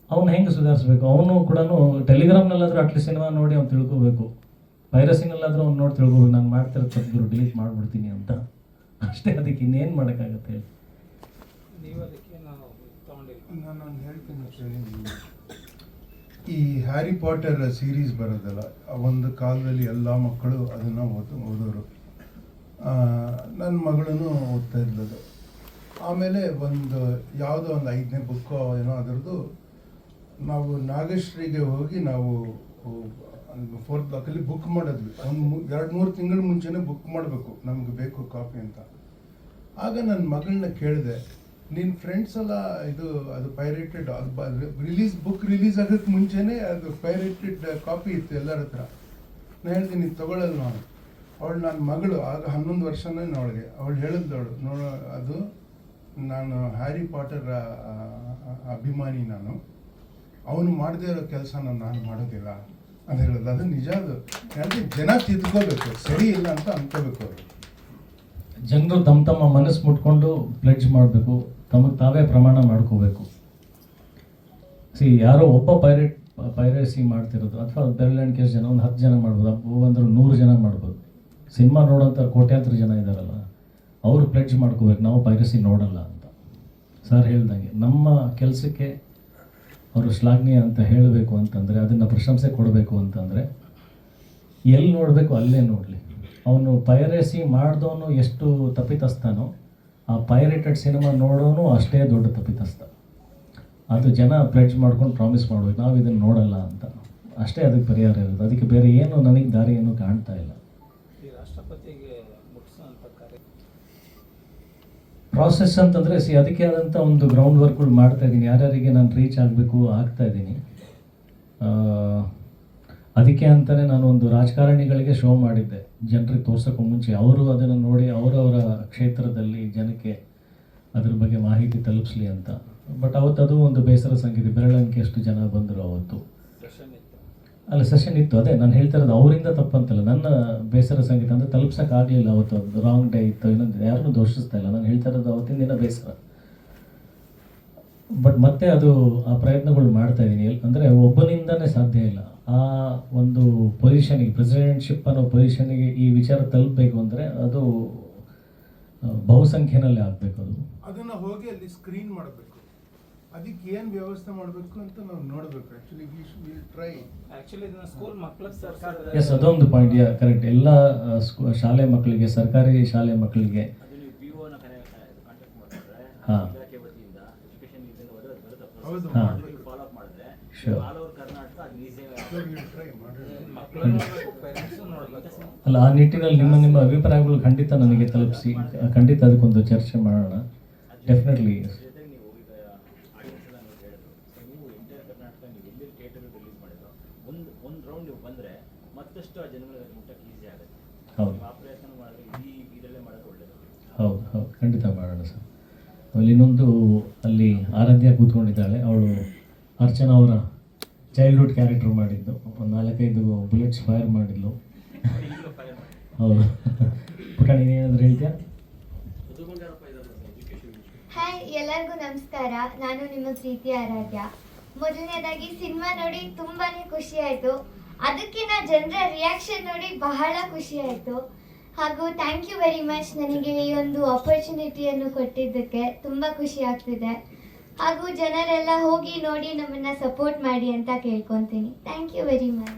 ಅವನು ಹೆಂಗೆ ಸುಧಾರಿಸ್ಬೇಕು? ಅವನು ಕೂಡ ಟೆಲಿಗ್ರಾಮ್ನಲ್ಲಾದರೂ ಅಟ್ಲೀಸ್ಟ್ ಸಿನಿಮಾ ನೋಡಿ ಅವ್ನು ತಿಳ್ಕೊಬೇಕು. ಪೈರಸಿನಲ್ಲಾದರೂ ಅವ್ನು ನೋಡಿ ತಿಳ್ಕೊಬೇಕು, ನಾನು ಮಾಡ್ತಿರೋ ತಪ್ಪು ಡಿಲೀಟ್ ಮಾಡಿಬಿಡ್ತೀನಿ ಅಂತ ಅಷ್ಟೇ. ಅದಕ್ಕೆ ಇನ್ನೇನು ಮಾಡೋಕ್ಕಾಗತ್ತೆ? ನೀವು ಅದಕ್ಕೆ ನಾವು ತಗೊಂಡಿಲ್ಲ. ನಾನು ಹೇಳ್ತೀನಿ, ಈ ಹ್ಯಾರಿ ಪಾಟರ್ ಸೀರೀಸ್ ಬರೋದಲ್ಲ, ಒಂದು ಕಾಲದಲ್ಲಿ ಎಲ್ಲ ಮಕ್ಕಳು ಅದನ್ನು ಓದೋರು. ನನ್ನ ಮಗಳೂ ಓದ್ತಾ ಇದ್ದದು. ಆಮೇಲೆ ಯಾವುದೋ ಒಂದು 5ನೇ ಬುಕ್ಕೋ ಏನೋ ಅದರದ್ದು ನಾವು ನಾಗಶ್ರೀಗೆ ಹೋಗಿ ನಾವು 4th ಬ್ಲಾಕಲ್ಲಿ ಬುಕ್ ಮಾಡಿದ್ವಿ. ಒಂದು 2-3 ತಿಂಗಳ ಮುಂಚೆನೇ ಬುಕ್ ಮಾಡಬೇಕು, ನಮ್ಗೆ ಬೇಕು ಕಾಪಿ ಅಂತ. ಆಗ ನನ್ನ ಮಗಳನ್ನ ಕೇಳಿದೆ, ನಿನ್ನ ಫ್ರೆಂಡ್ಸ್ ಎಲ್ಲ ಅದು ಪೈರೇಟೆಡ್, ಬುಕ್ ರಿಲೀಸ್ ಆಗೋಕ್ಕೆ ಮುಂಚೆನೇ ಅದು ಪೈರೇಟೆಡ್ ಕಾಪಿ ಇತ್ತು ಎಲ್ಲರ ಹತ್ರ. ನಾನು ಹೇಳ್ತೀನಿ ತೊಗೊಳ್ಳಲ್ಲ ನಾನು. ನನ್ನ ಮಗಳು ಆಗ 11 ವರ್ಷನೇ ಅವಳಿಗೆ. ಅವಳು ಹೇಳಿದ್ದವಳು, ಅದು ನಾನು ಹ್ಯಾರಿ ಪಾಟರ್ ಅಭಿಮಾನಿ, ನಾನು ಅವನು ಮಾಡದೇ ಇರೋ ಕೆಲಸನ ನಾನು ಮಾಡೋದಿಲ್ಲ ಅಂತ ಹೇಳೋದು. ಅದು ನಿಜ. ಅದು ಹೇಳ್ತೀನಿ, ಜನ ತಿದ್ಕೋಬೇಕು, ಸರಿ ಇಲ್ಲ ಅಂತ ಅನ್ಕೋಬೇಕು. ಅವರು ಜನರು ತಮ್ಮ ಮನಸ್ಸು ಮುಟ್ಕೊಂಡು ಪ್ಲೆಡ್ಜ್ ಮಾಡಬೇಕು, ತಮಗೆ ತಾವೇ ಪ್ರಮಾಣ ಮಾಡ್ಕೋಬೇಕು. ಯಾರೋ ಒಬ್ಬ ಪೈರಸಿ ಮಾಡ್ತಿರೋದು, ಅಥವಾ ಬೆರಳೆಣಿಕೆ ಜನ, ಒಂದು 10 ಜನ ಮಾಡ್ಬೋದು, ಅಂದ್ರೆ 100 ಜನ ಮಾಡ್ಬೋದು. ಸಿನಿಮಾ ನೋಡೋಂಥ ಕೋಟ್ಯಾಂತರ ಜನ ಇದ್ದಾರಲ್ಲ, ಅವರು ಪ್ಲೆಡ್ಜ್ ಮಾಡ್ಕೋಬೇಕು, ನಾವು ಪೈರಸಿ ನೋಡಲ್ಲ ಅಂತ. ಸರ್ ಹೇಳ್ದಂಗೆ ನಮ್ಮ ಕೆಲಸಕ್ಕೆ ಅವರು ಶ್ಲಾಘನೀಯ ಅಂತ ಹೇಳಬೇಕು ಅಂತಂದರೆ, ಅದನ್ನು ಪ್ರಶಂಸೆ ಕೊಡಬೇಕು ಅಂತಂದರೆ ಎಲ್ಲಿ ನೋಡಬೇಕು ಅಲ್ಲೇ ನೋಡಲಿ. ಅವನು ಪೈರಸಿ ಮಾಡಿದವನು ಎಷ್ಟು ತಪ್ಪಿತಸ್ಥನೋ, ಆ ಪೈರೇಟೆಡ್ ಸಿನಿಮಾ ನೋಡೋನು ಅಷ್ಟೇ ದೊಡ್ಡ ತಪ್ಪಿತಸ್ಥ. ಅದು ಜನ ಪ್ಲೆಡ್ಜ್ ಮಾಡ್ಕೊಂಡು ಪ್ರಾಮಿಸ್ ಮಾಡ್ಬೇಕು, ನಾವು ಇದನ್ನು ನೋಡಲ್ಲ ಅಂತ. ಅಷ್ಟೇ ಅದಕ್ಕೆ ಪರಿಹಾರ ಇರೋದು. ಅದಕ್ಕೆ ಬೇರೆ ಏನು ನನಗೆ ದಾರಿ ಏನು ಕಾಣ್ತಾ ಇಲ್ಲ. ಈ ರಾಷ್ಟ್ರಪತಿಗೆ ಮುಟ್ಸೋಂಥ ಕಾರ್ಯ ಪ್ರಾಸೆಸ್ ಅಂತಂದರೆ ಅದಕ್ಕೆ ಆದಂಥ ಒಂದು ಗ್ರೌಂಡ್ ವರ್ಕ್ಗಳು ಮಾಡ್ತಾ ಇದ್ದೀನಿ. ಯಾರ್ಯಾರಿಗೆ ನಾನು ರೀಚ್ ಆಗಬೇಕು ಆಗ್ತಾ ಇದ್ದೀನಿ. ಅದಕ್ಕೆ ಅಂತಲೇ ನಾನು ಒಂದು ರಾಜಕಾರಣಿಗಳಿಗೆ ಶೋ ಮಾಡಿದ್ದೆ, ಜನರಿಗೆ ತೋರ್ಸೋಕ್ಕೂ ಮುಂಚೆ. ಅವರು ಅದನ್ನು ನೋಡಿ ಅವರವರ ಕ್ಷೇತ್ರದಲ್ಲಿ ಜನಕ್ಕೆ ಅದ್ರ ಬಗ್ಗೆ ಮಾಹಿತಿ ತಲುಪಿಸ್ಲಿ ಅಂತ. ಬಟ್ ಅವತ್ತದು ಒಂದು ಬೇಸರ ಸಂಗೀತ, ಬೆರಳೆಣಿಕೆಯಷ್ಟು ಜನ ಬಂದರು ಅವತ್ತು. ಸೆಷನ್ ಇತ್ತು. ಅದೇ ನಾನು ಹೇಳ್ತಾ ಇರೋದು, ಅವರಿಂದ ತಪ್ಪಂತಲ್ಲ, ನನ್ನ ಬೇಸರ ಸಂಗೀತ ಅಂದರೆ ತಲುಪ್ಸೋಕ್ಕಾಗಲಿಲ್ಲ ಅವತ್ತು. ಅದು ರಾಂಗ್ ಡೇ ಇತ್ತು, ಇನ್ನೊಂದು ಯಾರನ್ನೂ ದೋಷಿಸ್ತಾ ಇಲ್ಲ. ನಾನು ಹೇಳ್ತಾ ಇರೋದು ಅವತ್ತಿನ ದಿನ ಬೇಸರ. ಬಟ್ ಮತ್ತೆ ಅದು ಆ ಪ್ರಯತ್ನಗಳು ಮಾಡ್ತಾ ಇದ್ದೀನಿ. ಅಂದರೆ ಒಬ್ಬನಿಂದನೇ ಸಾಧ್ಯ ಇಲ್ಲ. ಆ ಒಂದು ಪೊಸಿಷನಿಗೆ, ಪ್ರೆಸಿಡೆಂಟ್ಶಿಪ್ ಅನ್ನೋ ಪೊಸಿಷನಿಗೆ ಈ ವಿಚಾರ ತಲುಪಬೇಕು ಅಂದರೆ ಅದು ಬಹುಸಂಖ್ಯೆನಲ್ಲೇ ಆಗಬೇಕು. ಅದನ್ನು ಹೋಗಿ ಅಲ್ಲಿ ಸ್ಕ್ರೀನ್ ಮಾಡಬೇಕು. ಅದಕ್ಕೆ ಏನು ವ್ಯವಸ್ಥೆ ಮಾಡಬೇಕು ಅಂತ ನಾವು ನೋಡಬೇಕು. Actually will try. Actually school ಮಕ್ಕಳಿಗೆ ಸರ್ಕಾರ ಎಸ್, ಅದೊಂದು ಪಾಯಿಂಟ್. ಕರೆಕ್ಟ್. ಎಲ್ಲ ಶಾಲೆ ಮಕ್ಕಳಿಗೆ, ಸರ್ಕಾರಿ ಶಾಲೆ ಮಕ್ಕಳಿಗೆ ಹಾಂ ಹೌದು, ಹಾಂ ಮಾಡಬೇಕು. ಶೋರ್. ವಿಲ್ ಟ್ರೈ ಮಾಡೋಣ. ಅಲ್ಲ, ಆ ನಿಟ್ಟಿನಲ್ಲಿ ನಿಮ್ಮ ಅಭಿಪ್ರಾಯಗಳು ಖಂಡಿತ ನನಗೆ ತಲುಪಿಸಿ, ಖಂಡಿತ ಅದಕ್ಕೊಂದು ಚರ್ಚೆ ಮಾಡೋಣ. ಡೆಫಿನೆಟ್ಲಿ. ಹೌದು ಹೌದು ಹೌದು, ಖಂಡಿತ ಮಾಡೋಣ ಸರ್. ಆಮೇಲೆ ಇನ್ನೊಂದು, ಅಲ್ಲಿ ಆರಾಧ್ಯ ಕೂತ್ಕೊಂಡಿದ್ದಾಳೆ, ಅವಳು ಅರ್ಚನಾ ಅವರ ಚೈಲ್ಡ್ಹುಡ್ ಕ್ಯಾರೆಕ್ಟರ್ ಮಾಡಿದ್ದು, ಒಂದು 4-5 ಬುಲೆಟ್ಸ್ ಫೈರ್ ಮಾಡಿದ್ಲು. ಹೌದು. ಪುಟಾಣಿ, ನೀನೇನಾದ್ರು ಹೇಳ್ತೀಯಾ? ಹಾಯ್, ಎಲ್ಲರಿಗೂ ನಮಸ್ಕಾರ. ನಾನು ನಿಮ್ಮ ಪ್ರೀತಿ ಆರಾಧ್ಯ. ಮೊದಲನೇದಾಗಿ ಸಿನಿಮಾ ನೋಡಿ ತುಂಬಾ ಖುಷಿ ಆಯಿತು. ಅದಕ್ಕಿಂತ ಜನರ ರಿಯಾಕ್ಷನ್ ನೋಡಿ ಬಹಳ ಖುಷಿ ಆಯಿತು. ಹಾಗೂ ಥ್ಯಾಂಕ್ ಯು ವೆರಿ ಮಚ್, ನನಗೆ ಈ ಒಂದು ಆಪರ್ಚುನಿಟಿಯನ್ನು ಕೊಟ್ಟಿದ್ದಕ್ಕೆ ತುಂಬ ಖುಷಿ ಆಗ್ತಿದೆ. ಹಾಗೂ ಜನರೆಲ್ಲ ಹೋಗಿ ನೋಡಿ ನಮ್ಮನ್ನು ಸಪೋರ್ಟ್ ಮಾಡಿ ಅಂತ ಕೇಳ್ಕೊತೀನಿ. Thank you very much.